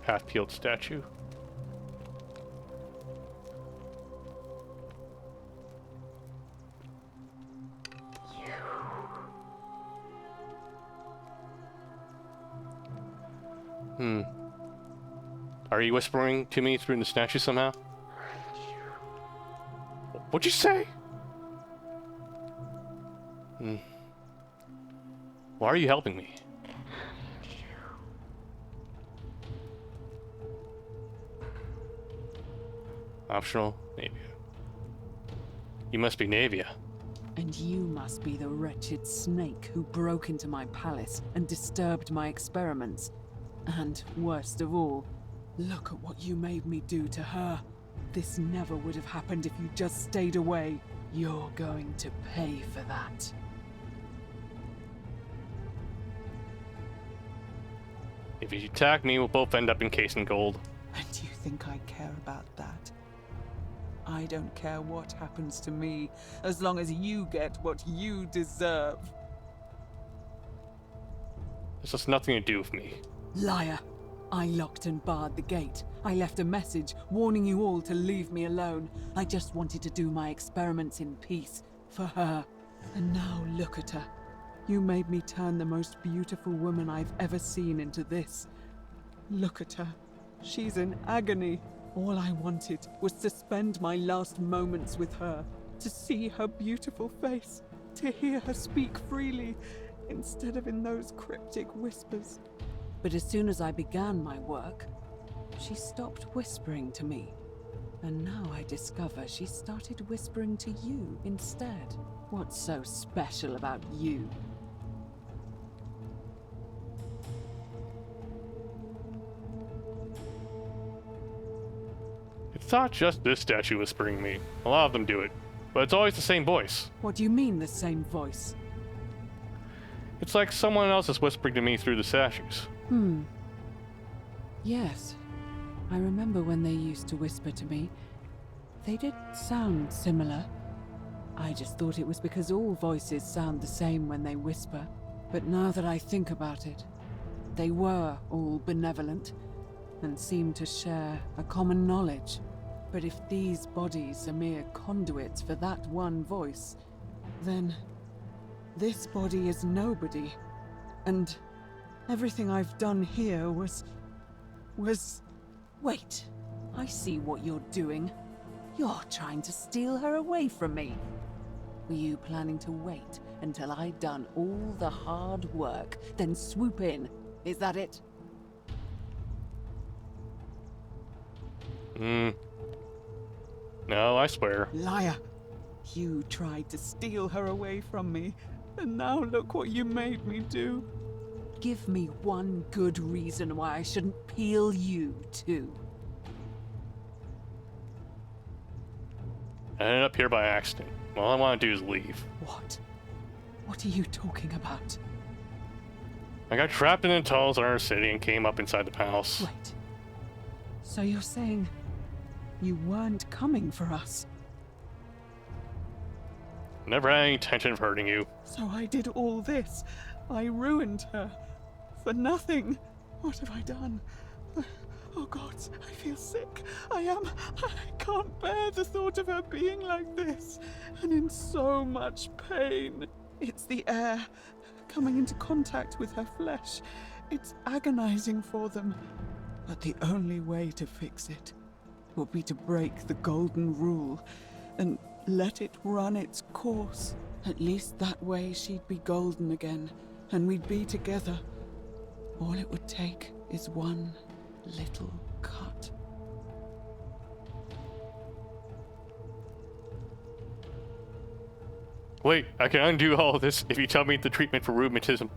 Half-peeled statue. Are you whispering to me through the statue somehow? What'd you say? Why are you helping me? Optional, Navia. You must be Navia. And you must be the wretched snake who broke into my palace and disturbed my experiments. And worst of all, look at what you made me do to her. This never would have happened if you just stayed away. You're going to pay for that. If you attack me, we'll both end up encased in gold. And you think I care about that? I don't care what happens to me, as long as you get what you deserve. This has nothing to do with me. Liar! I locked and barred the gate. I left a message warning you all to leave me alone. I just wanted to do my experiments in peace, for her. And now look at her. You made me turn the most beautiful woman I've ever seen into this. Look at her. She's in agony. All I wanted was to spend my last moments with her, to see her beautiful face, to hear her speak freely, instead of in those cryptic whispers. But as soon as I began my work, she stopped whispering to me, And now I discover she started whispering to you instead. What's so special about you? It's not just this statue whispering me. A lot of them do it. But it's always the same voice. What do you mean, the same voice? It's like someone else is whispering to me through the statues. Yes. I remember when they used to whisper to me. They did sound similar. I just thought it was because all voices sound the same when they whisper. But now that I think about it, they were all benevolent and seemed to share a common knowledge. But if these bodies are mere conduits for that one voice, then this body is nobody. And everything I've done here was... Wait, I see what you're doing. You're trying to steal her away from me. Were you planning to wait until I'd done all the hard work, then swoop in? Is that it? No, I swear. Liar! You tried to steal her away from me, and now look what you made me do. Give me one good reason why I shouldn't peel you too. I ended up here by accident. All I want to do is leave. What? What are you talking about? I got trapped in the tunnels of our city and came up inside the palace. Wait. So you're saying you weren't coming for us? Never had any intention of hurting you. So I did all this. I ruined her. For nothing. What have I done? Oh God, I feel sick. I can't bear the thought of her being like this. And in so much pain. It's the air coming into contact with her flesh. It's agonizing for them. But the only way to fix it will be to break the golden rule and let it run its course. At least that way she'd be golden again, and we'd be together. All it would take is one little cut. Wait, I can undo all of this if you tell me the treatment for rheumatism.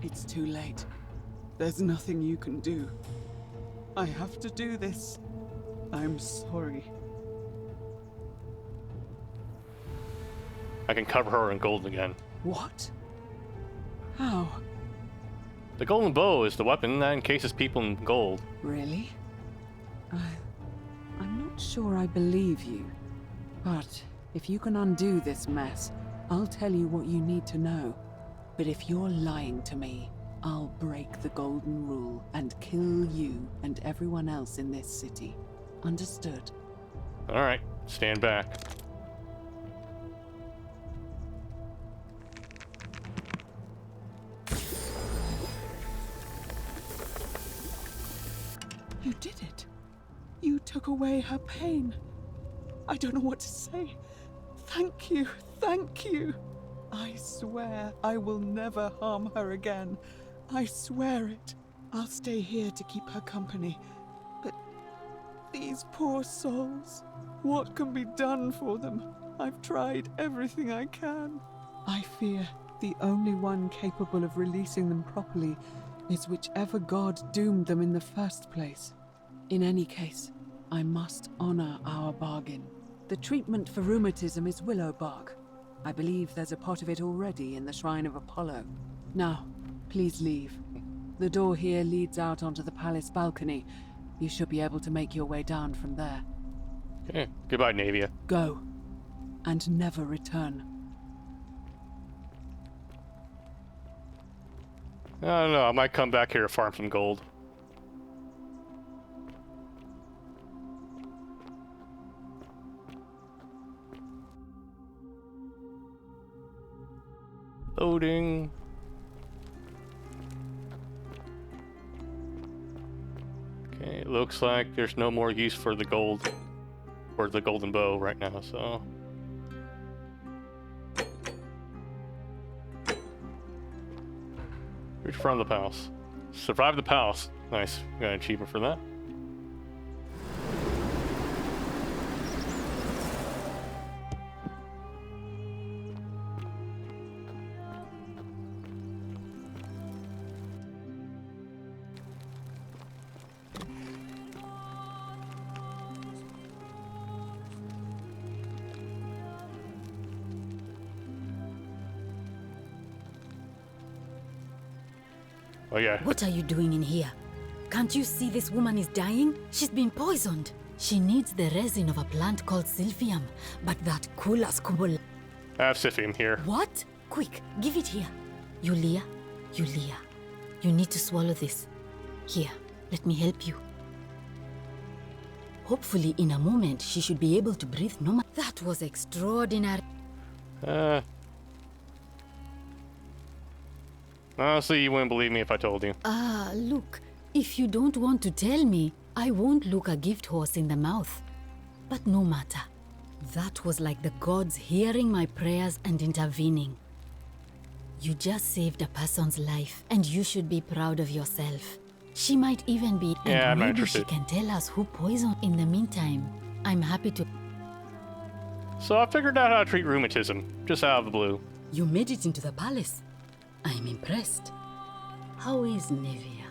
It's too late. There's nothing you can do. I have to do this. I'm sorry. I can cover her in gold again. What? How? The golden bow is the weapon that encases people in gold. Really? I'm not sure I believe you. But if you can undo this mess, I'll tell you what you need to know. But if you're lying to me, I'll break the golden rule and kill you and everyone else in this city. Understood? Alright, stand back. You did it. You took away her pain. I don't know what to say. Thank you, thank you. I swear I will never harm her again. I swear it. I'll stay here to keep her company. But these poor souls, what can be done for them? I've tried everything I can. I fear the only one capable of releasing them properly is whichever god doomed them in the first place. In any case, I must honor our bargain. The treatment for rheumatism is willow bark. I believe there's a pot of it already in the Shrine of Apollo. Now, please leave. The door here leads out onto the palace balcony. You should be able to make your way down from there. Okay, goodbye, Navia. Go, and never return. I don't know, I might come back here to farm some gold. Loading. Okay, it looks like there's no more use for the gold or the golden bow right now, so. Reach from the palace. Survive the palace. Nice. Got an achievement for that. Oh yeah. What are you doing in here? Can't you see this woman is dying? She's been poisoned. She needs the resin of a plant called Silphium, but that Kulas Kubul. I have Silphium here. What? Quick, give it here. Yulia, you need to swallow this. Here, let me help you. Hopefully, in a moment, she should be able to breathe normal. That was extraordinary. Honestly, you wouldn't believe me if I told you. Look, if you don't want to tell me, I won't look a gift horse in the mouth. But no matter. That was like the gods hearing my prayers and intervening. You just saved a person's life, and you should be proud of yourself. She might even be, yeah, and I'm maybe she can tell us who poisoned. In the meantime, I'm happy to. So I figured out how to treat rheumatism, just out of the blue. You made it into the palace. I'm impressed. How is Nevia?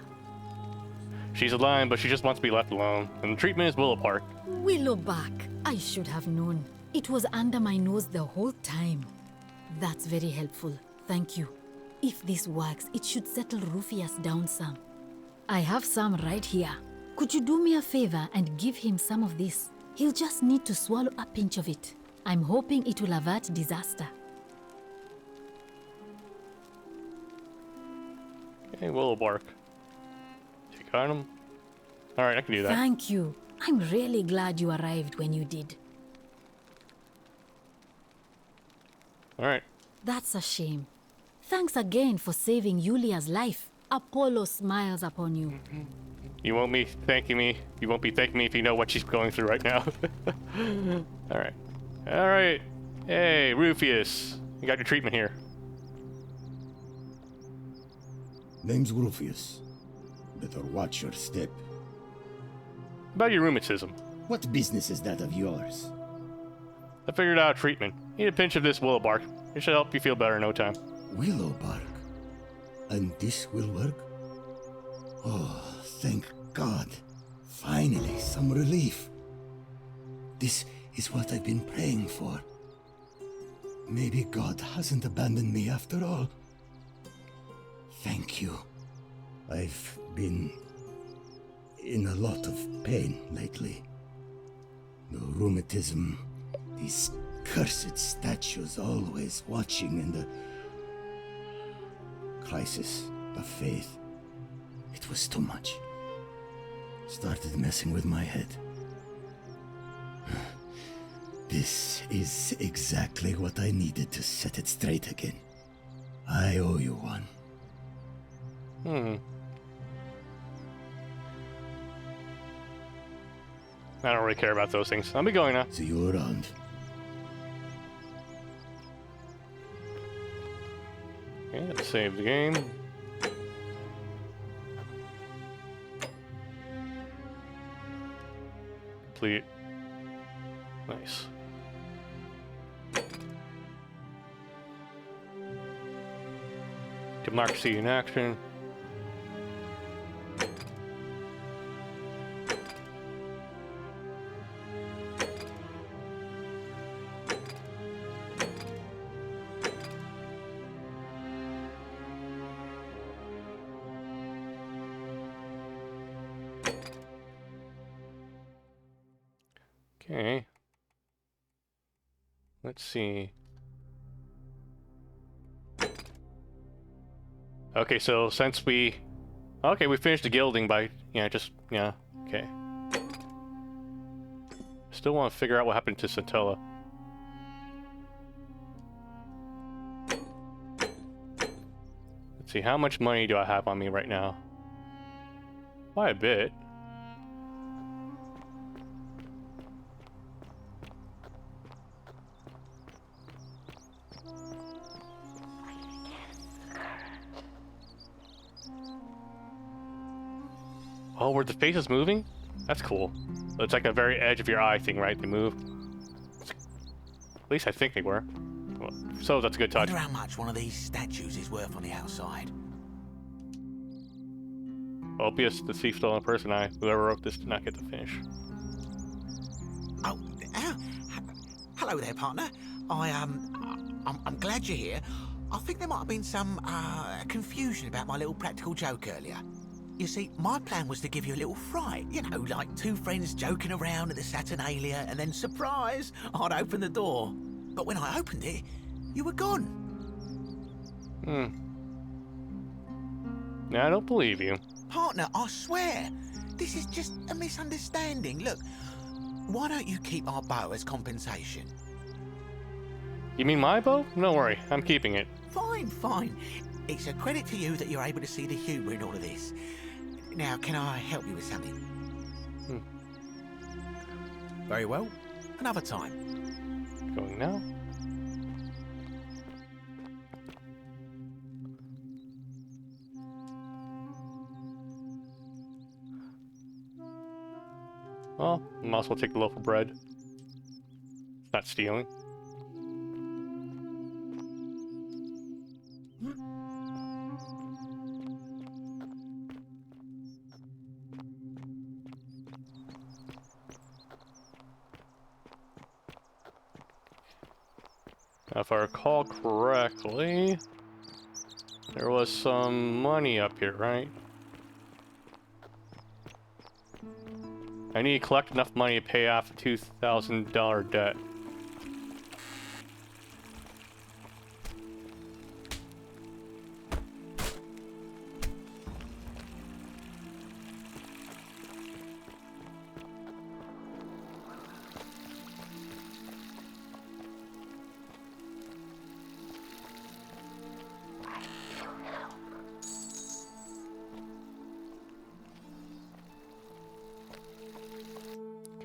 She's alive, but she just wants to be left alone. And the treatment is Willow Park. Willowbark. I should have known. It was under my nose the whole time. That's very helpful. Thank you. If this works, it should settle Rufius down some. I have some right here. Could you do me a favor and give him some of this? He'll just need to swallow a pinch of it. I'm hoping it will avert disaster. Okay, Willow Bark. Take on him. Alright, I can do that. Thank you. I'm really glad you arrived when you did. Alright. That's a shame. Thanks again for saving Yulia's life. Apollo smiles upon you. You won't be thanking me. You won't be thanking me if you know what she's going through right now. Alright. Alright. Hey, Rufius. You got your treatment here. Name's Rufius. Better watch your step. About your rheumatism. What business is that of yours? I figured out a treatment. Eat a pinch of this willow bark. It should help you feel better in no time. Willow bark? And this will work? Oh, thank God. Finally, some relief. This is what I've been praying for. Maybe God hasn't abandoned me after all. Thank you. I've been in a lot of pain lately. The rheumatism, these cursed statues always watching, and the crisis of faith. It was too much. Started messing with my head. This is exactly what I needed to set it straight again. I owe you one. I don't really care about those things. I'll be going now. See you around. Okay, let's save the game. Complete. Nice. Democracy in action. Okay. Let's see. Okay, so since we finished the gilding by, okay. Still want to figure out what happened to Centella. Let's see, how much money do I have on me right now? Quite a bit. Oh, were the faces moving? That's cool. It's like a very edge of your eye thing, right? They move. At least I think they were. Well, so that's a good touch. I wonder how much one of these statues is worth on the outside. Ulpius, the thief stolen person. Whoever wrote this did not get to finish. Oh, hello there, partner. I'm glad you're here. I think there might have been some confusion about my little practical joke earlier. You see, my plan was to give you a little fright. You know, like two friends joking around at the Saturnalia, and then, surprise, I'd open the door. But when I opened it, you were gone. I don't believe you. Partner, I swear, this is just a misunderstanding. Look, why don't you keep our bow as compensation? You mean my bow? No worry, I'm keeping it. Fine, fine. It's a credit to you that you're able to see the humour in all of this. Now, can I help you with something? Very well. Another time. Going now. Well, might as well take the loaf of bread. It's not stealing. Now, if I recall correctly, there was some money up here, right? I need to collect enough money to pay off a $2,000 debt.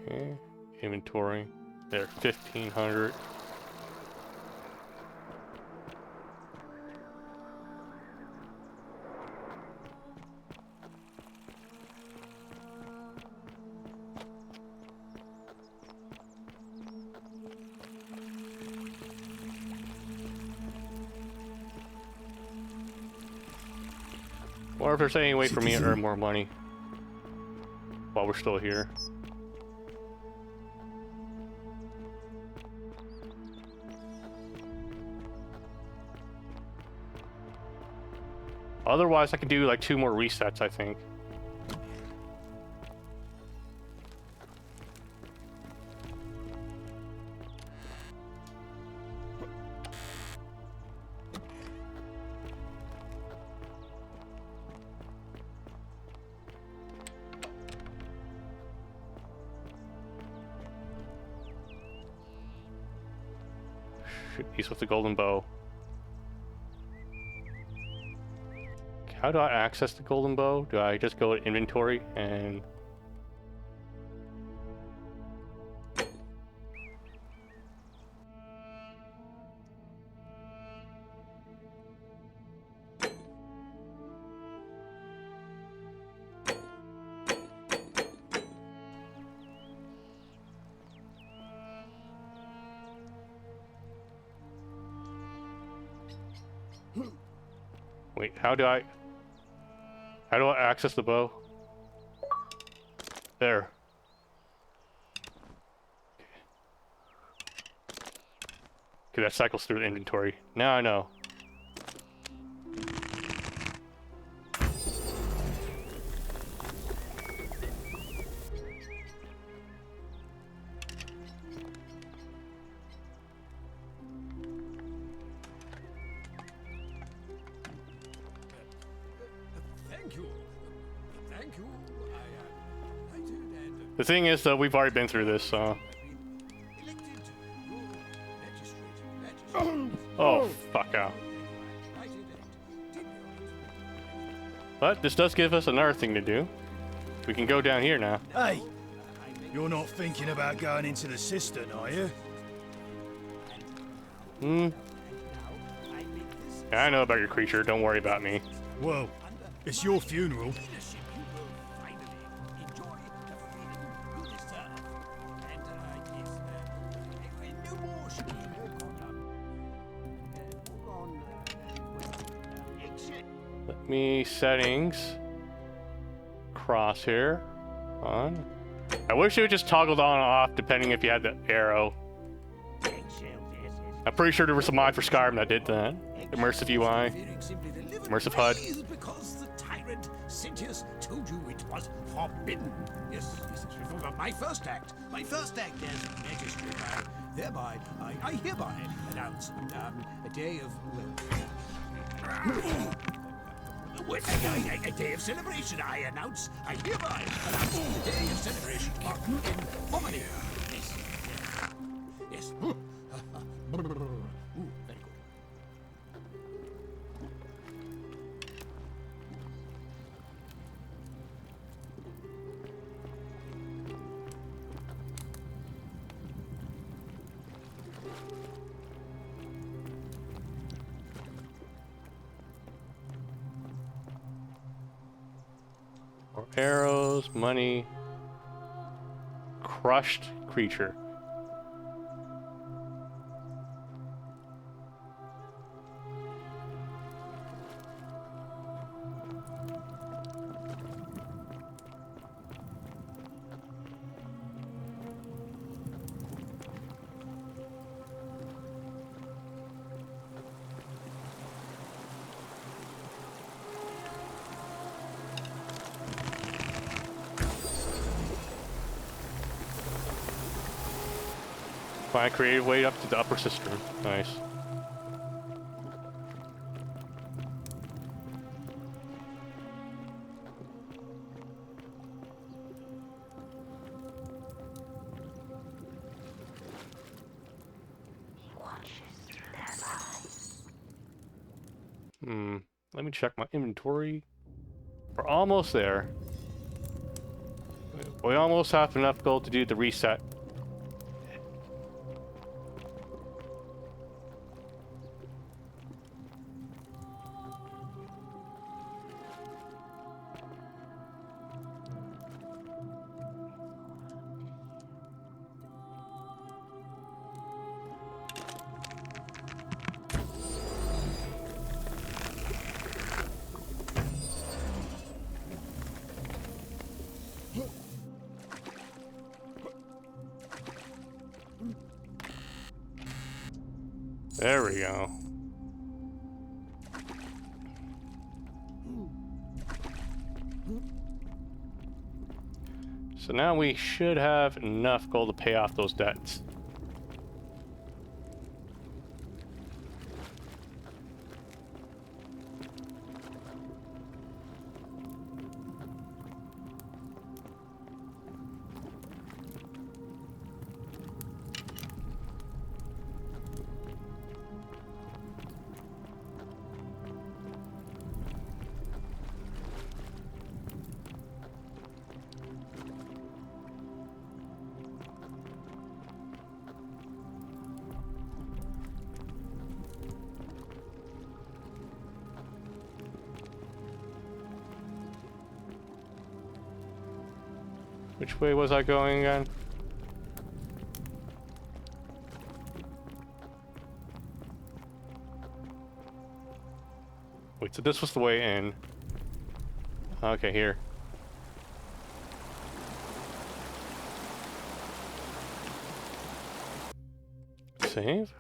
Okay, inventory. There, 1,500. Or if there's any way for me to earn more money while we're still here. Otherwise, I can do like 2 more resets, I think. Shoot these with the golden bow. How do I access the golden bow? Do I just go to inventory and... Wait, how do I access the bow? There. Okay, that cycles through the inventory. Now I know. The thing is, though, we've already been through this, so... Oh, fuck out. But this does give us another thing to do. We can go down here now. Hey! You're not thinking about going into the cistern, are you? Yeah, I know about your creature, don't worry about me. Well, it's your funeral. Me settings, crosshair on. I wish it would just toggled on and off depending if you had the arrow. I'm pretty sure there was a mod for Skyrim that did that. immersive UI, immersive HUD. Because the tyrant Sintius told you it was forbidden. Yes, my first act as magistrate. I hereby announce a day of a day of celebration. I hereby announce a day of celebration to mark in Omni. Yes. Ooh, very good. More arrows, money, crushed creature. Find a creative way up to the upper cistern. Nice. Let me check my inventory. We're almost there. We almost have enough gold to do the reset. There we go. So now we should have enough gold to pay off those debts. Which way was I going again? Wait, so this was the way in. Okay, here. Save?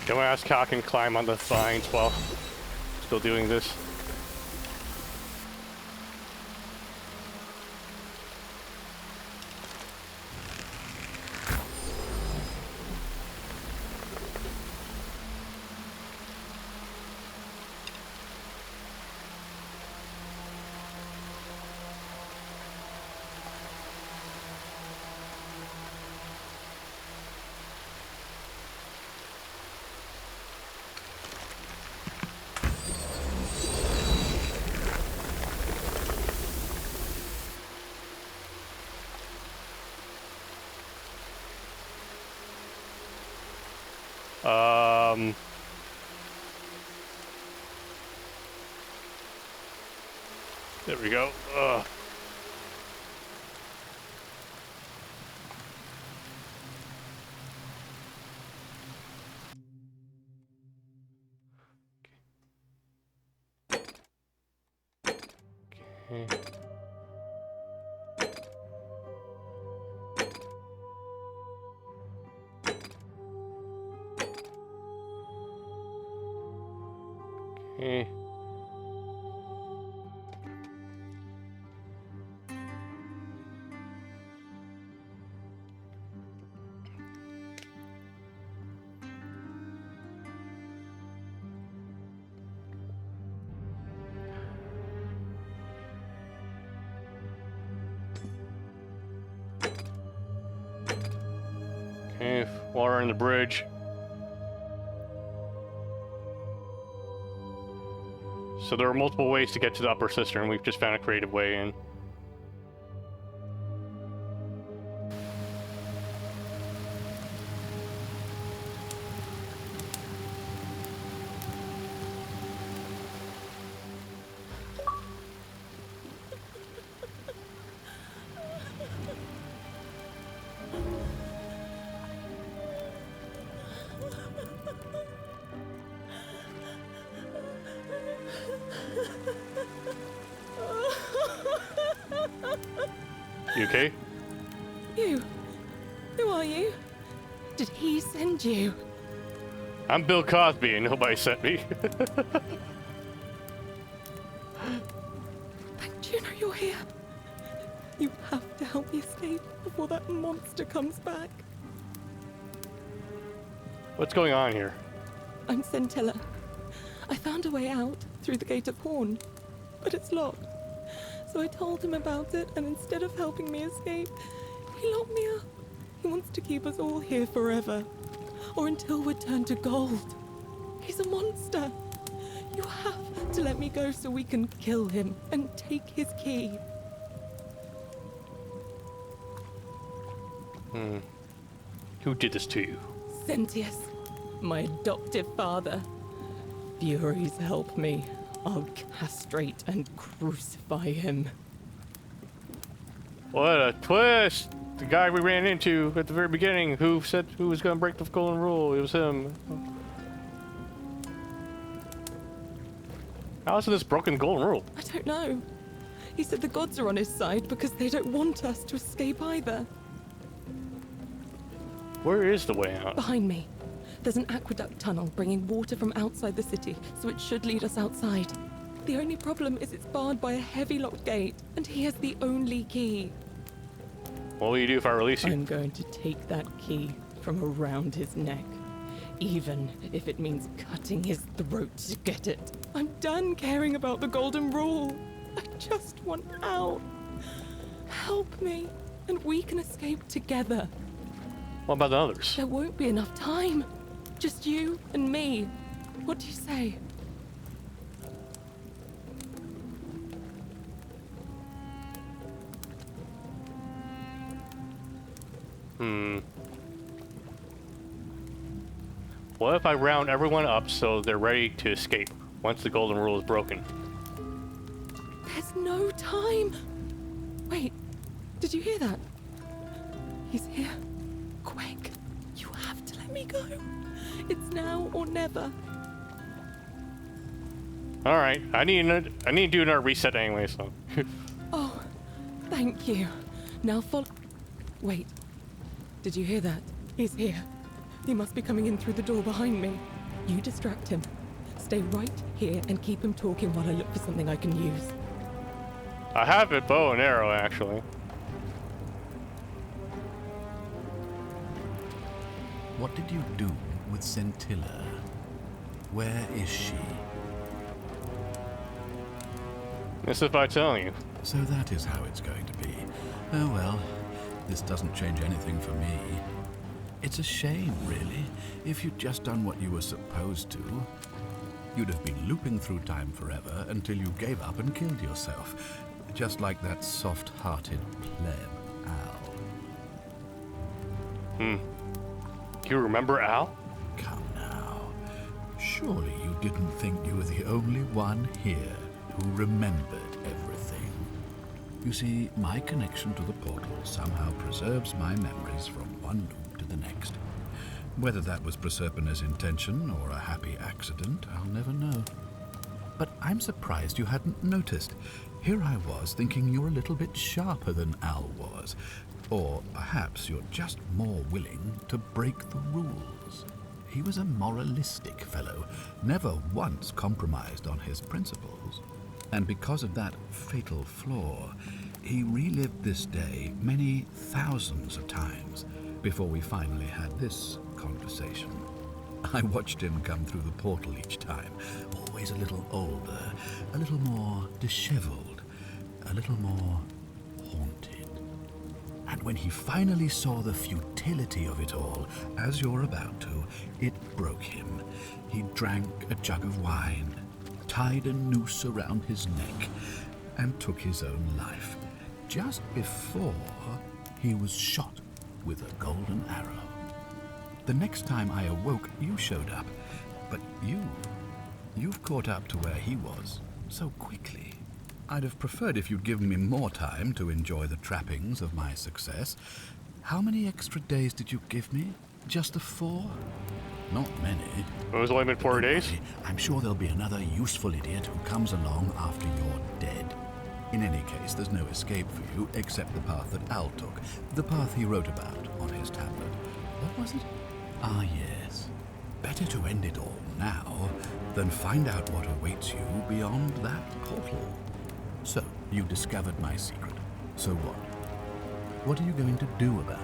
Can I ask how I can climb on the vines while still doing this? There we go. Ugh. Okay. Okay, water in the bridge. So there are multiple ways to get to the upper cistern. We've just found a creative way in. You okay? You? Who are you? Did he send you? I'm Bill Cosby and nobody sent me. Do you know you're here? You have to help me escape before that monster comes back. What's going on here? I'm Scintilla. I found a way out through the Gate of Horn, but it's locked. So I told him about it, and instead of helping me escape, he locked me up. He wants to keep us all here forever, or until we're turned to gold. He's a monster. You have to let me go so we can kill him and take his key. Who did this to you? Sentius, my adoptive father. Furies help me. I'll castrate and crucify him. What a twist! The guy we ran into at the very beginning who said who was going to break the golden rule, it was him. How is this broken golden rule? I don't know. He said the gods are on his side because they don't want us to escape either. Where is the way out? Behind me. There's an aqueduct tunnel bringing water from outside the city, so it should lead us outside. The only problem is it's barred by a heavy locked gate, and he has the only key. What will you do if I release you? I'm going to take that key from around his neck, even if it means cutting his throat to get it. I'm done caring about the golden rule. I just want out. Help me, and we can escape together. What about the others? There won't be enough time. Just you and me. What do you say? What if I round everyone up so they're ready to escape once the golden rule is broken? There's no time. Wait, did you hear that? He's here. Quick, you have to let me go. It's now or never. All right, I need to do another reset anyway. So. Oh, thank you. Now follow. Wait, did you hear that? He's here. He must be coming in through the door behind me. You distract him. Stay right here and keep him talking while I look for something I can use. I have a bow and arrow actually. What did you do with Scintilla? Where is she? This is by telling you. So that is how it's going to be. Oh well, this doesn't change anything for me. It's a shame, really. If you'd just done what you were supposed to, you'd have been looping through time forever until you gave up and killed yourself. Just like that soft-hearted pleb, Al. Do you remember Al? Come now. Surely you didn't think you were the only one here who remembered everything. You see, my connection to the portal somehow preserves my memories from one loop to the next. Whether that was Proserpina's intention or a happy accident, I'll never know. But I'm surprised you hadn't noticed. Here I was thinking you're a little bit sharper than Al was. Or perhaps you're just more willing to break the rules. he was a moralistic fellow, never once compromised on his principles. And because of that fatal flaw, he relived this day many thousands of times before we finally had this conversation. I watched him come through the portal each time, always a little older, a little more disheveled, a little more haunted. And when he finally saw the futility of it all, as you're about to, it broke him. He drank a jug of wine, tied a noose around his neck, and took his own life, just before he was shot with a golden arrow. The next time I awoke, you showed up, but you've caught up to where he was so quickly. I'd have preferred if you'd given me more time to enjoy the trappings of my success. How many extra days did you give me? Just the 4? Not many. It was only been 4 days? I'm sure there'll be another useful idiot who comes along after you're dead. In any case, there's no escape for you except the path that Al took, the path he wrote about on his tablet. What was it? Ah, yes. Better to end it all now than find out what awaits you beyond that portal. So, you discovered my secret. So what? What are you going to do about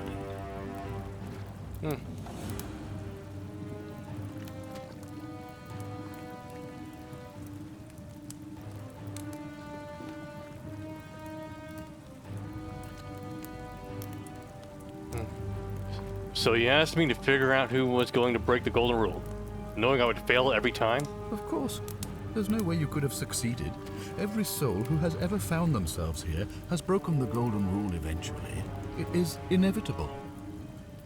it? So you asked me to figure out who was going to break the golden rule, knowing I would fail every time? Of course. There's no way you could have succeeded. Every soul who has ever found themselves here has broken the golden rule eventually. It is inevitable.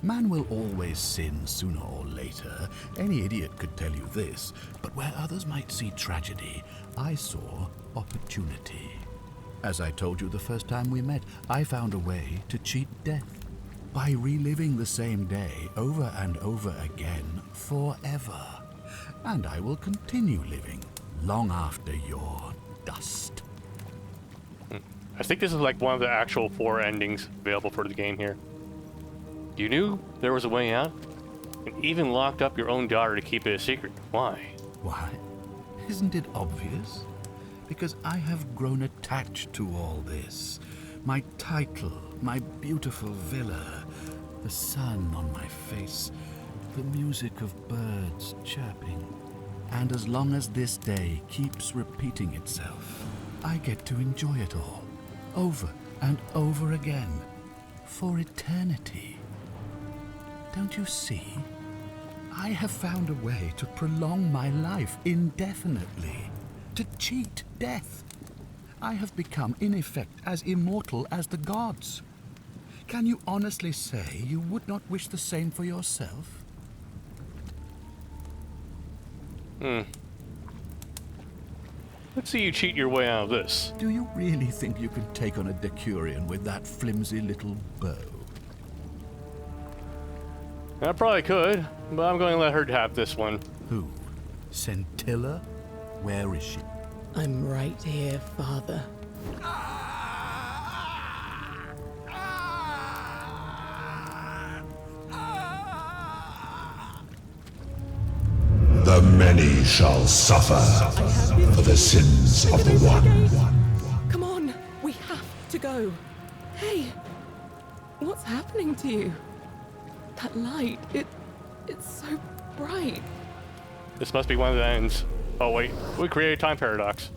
Man will always sin sooner or later. Any idiot could tell you this. But where others might see tragedy, I saw opportunity. As I told you the first time we met, I found a way to cheat death. By reliving the same day over and over again forever. And I will continue living long after you're dust. I think this is like one of the actual 4 endings available for the game here. You knew there was a way out, and even locked up your own daughter to keep it a secret. Why? Why? Isn't it obvious? Because I have grown attached to all this. My title, my beautiful villa, the sun on my face, the music of birds chirping. And as long as this day keeps repeating itself, I get to enjoy it all, over and over again, for eternity. Don't you see? I have found a way to prolong my life indefinitely, to cheat death. I have become, in effect, as immortal as the gods. Can you honestly say you would not wish the same for yourself? Let's see you cheat your way out of this. Do you really think you can take on a Decurion with that flimsy little bow? I probably could, but I'm going to let her have this one. Who? Scintilla? Where is she? I'm right here, Father. The many shall suffer for the sins of the one. Come on, we have to go. Hey, what's happening to you? That light, it's so bright. This must be one of the ends. Oh wait, we created a time paradox.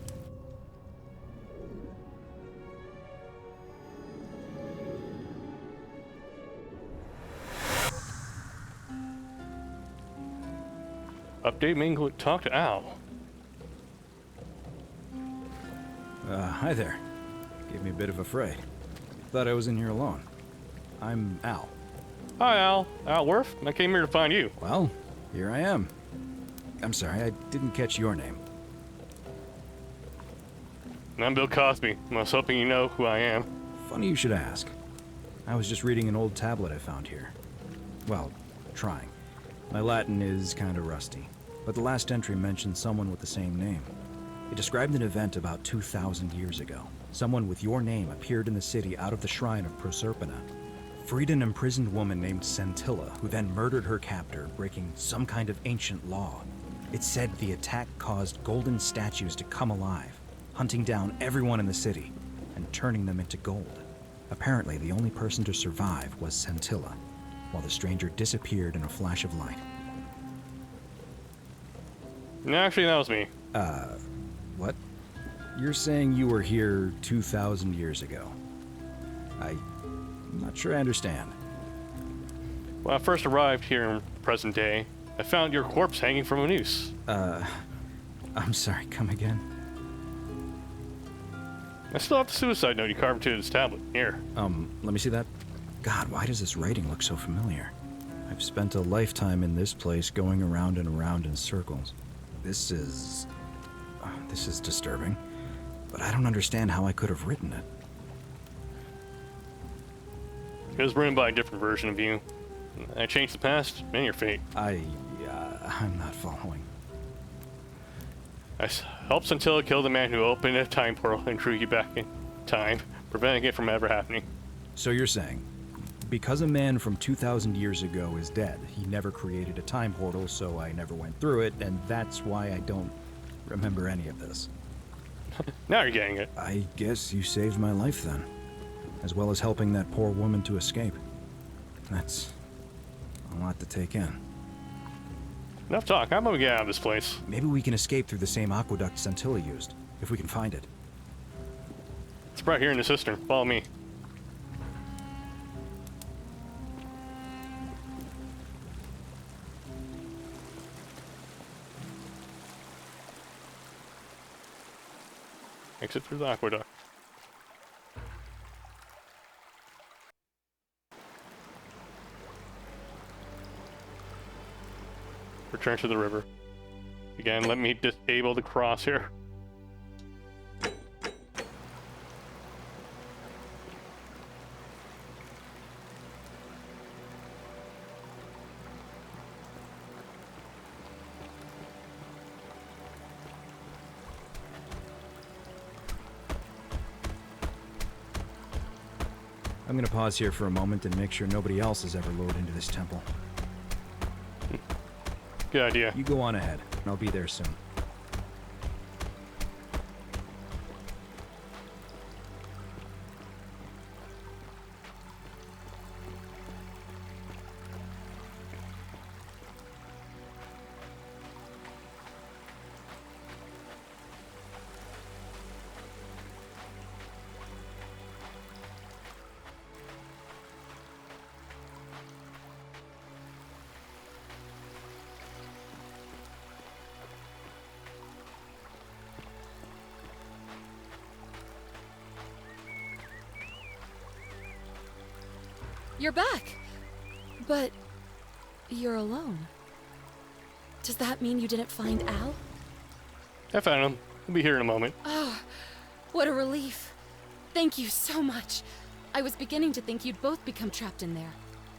Update Mingle, talk to Al. Hi there. Gave me a bit of a fray. Thought I was in here alone. I'm Al. Hi Al. Al Worf. I came here to find you. Well, here I am. I'm sorry, I didn't catch your name. I'm Bill Cosby. I was hoping you know who I am. Funny you should ask. I was just reading an old tablet I found here. Well, trying. My Latin is kind of rusty, but the last entry mentioned someone with the same name. It described an event about 2,000 years ago. Someone with your name appeared in the city out of the shrine of Proserpina. freed an imprisoned woman named Scintilla, who then murdered her captor, breaking some kind of ancient law. It said the attack caused golden statues to come alive, hunting down everyone in the city and turning them into gold. Apparently, the only person to survive was Scintilla, while the stranger disappeared in a flash of light. No, actually, that was me. What? You're saying you were here 2,000 years ago? I'm not sure I understand. When I first arrived here in present day, I found your corpse hanging from a noose. I'm sorry, come again? I still have the suicide note you carved into this tablet. Here. Let me see that. God, why does this writing look so familiar? I've spent a lifetime in this place going around and around in circles. This is disturbing, but I don't understand how I could have written it. It was written by a different version of you. I changed the past and your fate. I'm not following. I helped Scintilla kill the man who opened a time portal and drew you back in time, preventing it from ever happening. So you're saying, because a man from 2,000 years ago is dead, he never created a time portal, so I never went through it, and that's why I don't remember any of this. Now you're getting it. I guess you saved my life then, as well as helping that poor woman to escape. That's a lot to take in. Enough talk. How about we get out of this place? Maybe we can escape through the same aqueduct Scintilla used, if we can find it. It's right here in the cistern. Follow me. Exit through the aqueduct. Return to the river. Again, let me disable the cross here. I'm gonna pause here for a moment and make sure nobody else has ever lured into this temple. Good idea. You go on ahead, and I'll be there soon. You're back! But you're alone. Does that mean you didn't find Al? I found him. He'll be here in a moment. Oh, what a relief. Thank you so much. I was beginning to think you'd both become trapped in there.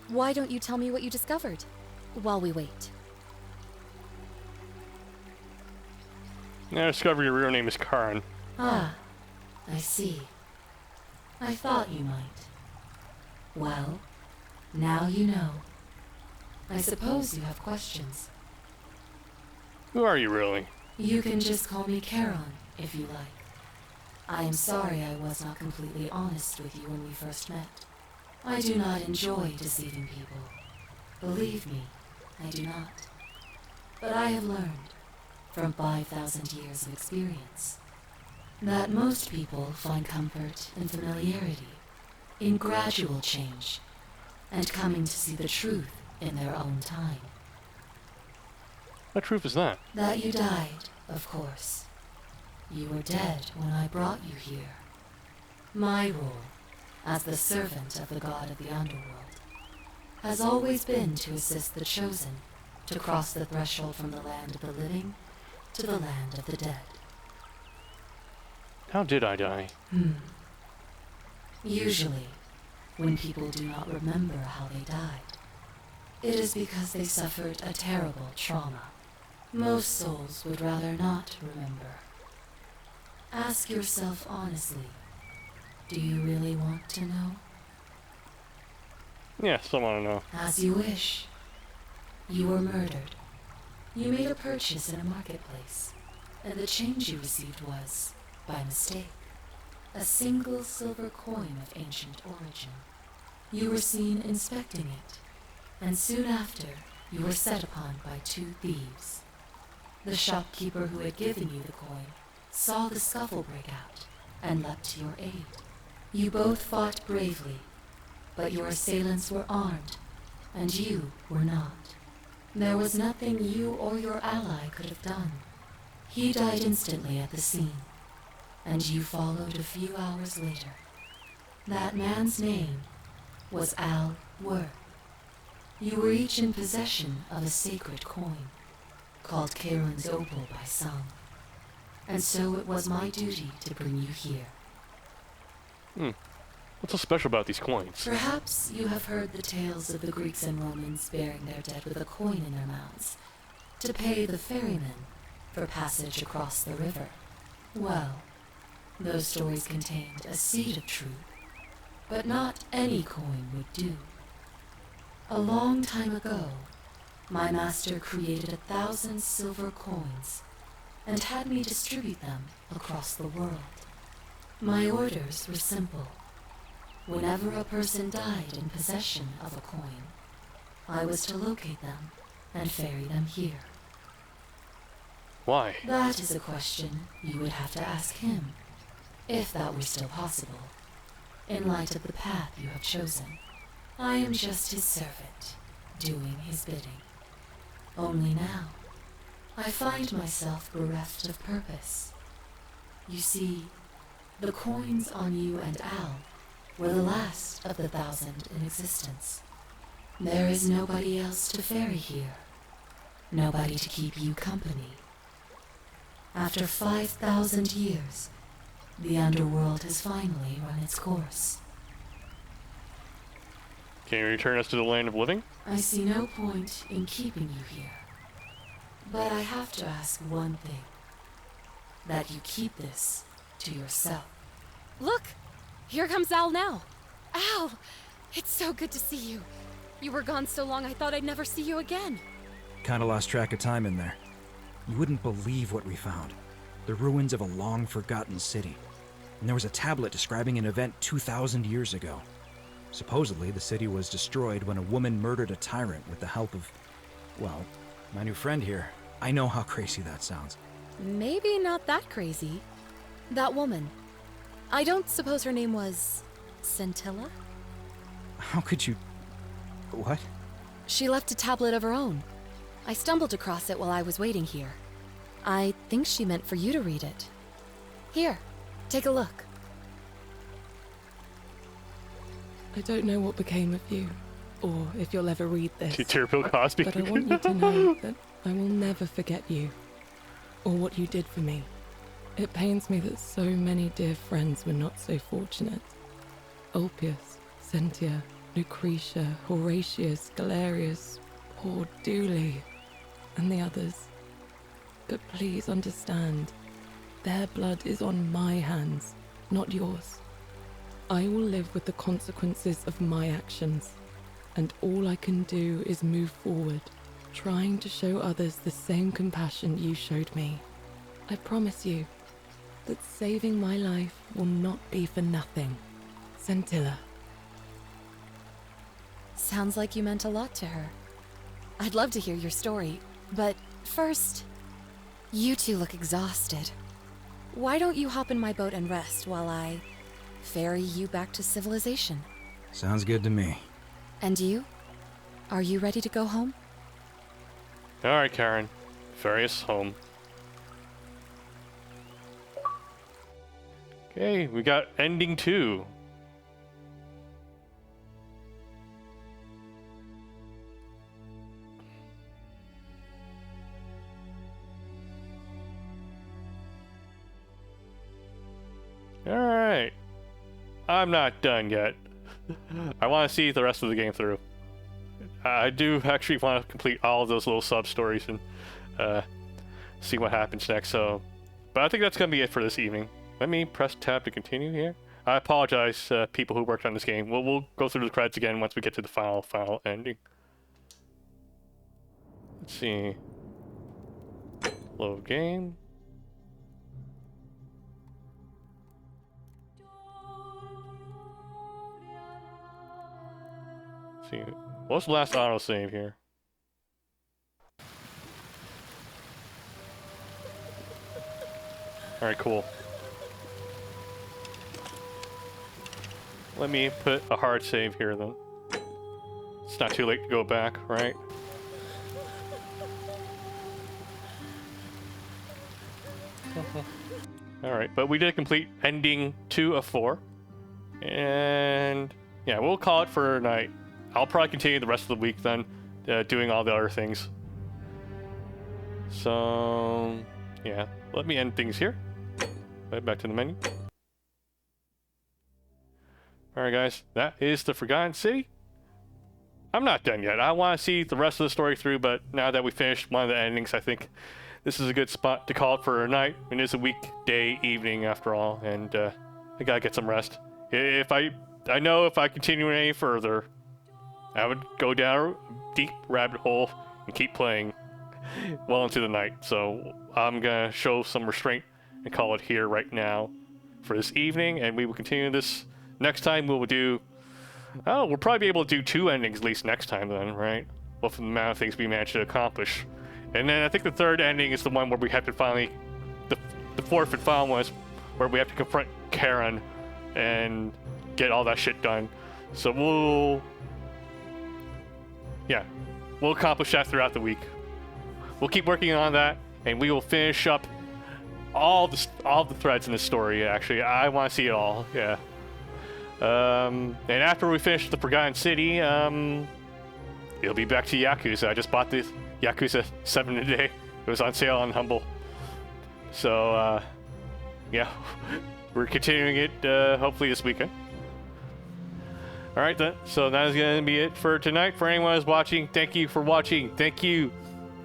Why don't you tell me what you discovered while we wait? I discovered your real name is Karin. Ah, I see. I thought you might. Well, now you know. I suppose you have questions. Who are you really? You can just call me Charon, if you like. I am sorry I was not completely honest with you when we first met. I do not enjoy deceiving people. Believe me, I do not. But I have learned, from 5,000 years of experience, that most people find comfort in familiarity, in gradual change, and coming to see the truth in their own time. What truth is that? That you died, of course. You were dead when I brought you here. My role, as the servant of the god of the underworld, has always been to assist the chosen to cross the threshold from the land of the living to the land of the dead. How did I die? Usually, when people do not remember how they died, it is because they suffered a terrible trauma. Most souls would rather not remember. Ask yourself honestly, do you really want to know? Yeah, still want to know. As you wish. You were murdered. You made a purchase in a marketplace, and the change you received was, by mistake, a single silver coin of ancient origin. You were seen inspecting it, and soon after, you were set upon by 2 thieves. The shopkeeper who had given you the coin saw the scuffle break out and leapt to your aid. You both fought bravely, but your assailants were armed, and you were not. There was nothing you or your ally could have done. He died instantly at the scene, and you followed a few hours later. That man's name was Al Worth. You were each in possession of a sacred coin, called Karen's Opal by some, and so it was my duty to bring you here. What's so special about these coins? Perhaps you have heard the tales of the Greeks and Romans burying their dead with a coin in their mouths to pay the ferrymen for passage across the river. Well, those stories contained a seed of truth, but not any coin would do. A long time ago, my master created 1,000 silver coins and had me distribute them across the world. My orders were simple. Whenever a person died in possession of a coin, I was to locate them and ferry them here. Why? That is a question you would have to ask him, if that were still possible, in light of the path you have chosen. I am just his servant, doing his bidding. Only now, I find myself bereft of purpose. You see, the coins on you and Al were the last of the 1,000 in existence. There is nobody else to ferry here, nobody to keep you company. After 5,000 years, the underworld has finally run its course. Can you return us to the land of living? I see no point in keeping you here. But I have to ask one thing. That you keep this to yourself. Look! Here comes Al now. Al! It's so good to see you. You were gone so long I thought I'd never see you again. Kinda lost track of time in there. You wouldn't believe what we found. The ruins of a long-forgotten city. And there was a tablet describing an event 2,000 years ago. Supposedly, the city was destroyed when a woman murdered a tyrant with the help of, well, my new friend here. I know how crazy that sounds. Maybe not that crazy. That woman. I don't suppose her name was Scintilla? How could you... What? She left a tablet of her own. I stumbled across it while I was waiting here. I think she meant for you to read it. Here, take a look. I don't know what became of you, or if you'll ever read this. Teacher Bill Cosby. But I want you to know that I will never forget you, or what you did for me. It pains me that so many dear friends were not so fortunate. Ulpius, Sentia, Lucretia, Horatius, Galerius, poor Dooley, and the others. But please understand, their blood is on my hands, not yours. I will live with the consequences of my actions, and all I can do is move forward, trying to show others the same compassion you showed me. I promise you that saving my life will not be for nothing. Scintilla. Sounds like you meant a lot to her. I'd love to hear your story, but first, you two look exhausted. Why don't you hop in my boat and rest while I ferry you back to civilization? Sounds good to me. And you? Are you ready to go home? Alright, Karen. Ferry us home. Okay, we got ending 2. Alright. I'm not done yet. I want to see the rest of the game through. I do actually want to complete all of those little sub-stories and see what happens next, so... But I think that's going to be it for this evening. Let me press tab to continue here. I apologize, people who worked on this game. We'll go through the credits again once we get to the final ending. Let's see. Load game. Let's see. What's the last autosave here? Alright, cool. Let me put a hard save here then. It's not too late to go back, right? Alright, but we did complete ending 2 of 4. And yeah, we'll call it for a night. I'll probably continue the rest of the week then, doing all the other things. So, yeah, let me end things here. Right back to the menu. Alright guys, that is the Forgotten City. I'm not done yet. I want to see the rest of the story through, but now that we finished one of the endings, I think this is a good spot to call it for a night. It is a weekday evening after all, and I gotta get some rest. If I know if I continue any further, I would go down a deep rabbit hole and keep playing well into the night. So I'm gonna show some restraint and call it here right now for this evening, and we will continue this next time. We will do, oh, we'll probably be able to do 2 endings at least next time then, right? Well, from the amount of things we managed to accomplish. And then I think the third ending is the one where we have to finally, the fourth and final one is where we have to confront Charon and get all that shit done. So we'll accomplish that throughout the week. We'll keep working on that, and we will finish up all the threads in this story. Actually, I want to see it all. Yeah. And after we finish the Forgotten City, it'll be back to Yakuza. I just bought the Yakuza 7 today. It was on sale on Humble. So, yeah, we're continuing it hopefully this weekend. Alright then, so that is going to be it for tonight. For anyone who's watching, thank you for watching. Thank you,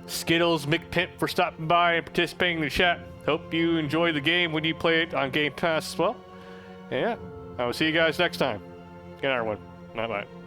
Skittles McPimp, for stopping by and participating in the chat. Hope you enjoy the game when you play it on Game Pass as well. And yeah, I will see you guys next time. Good night, everyone. Bye-bye.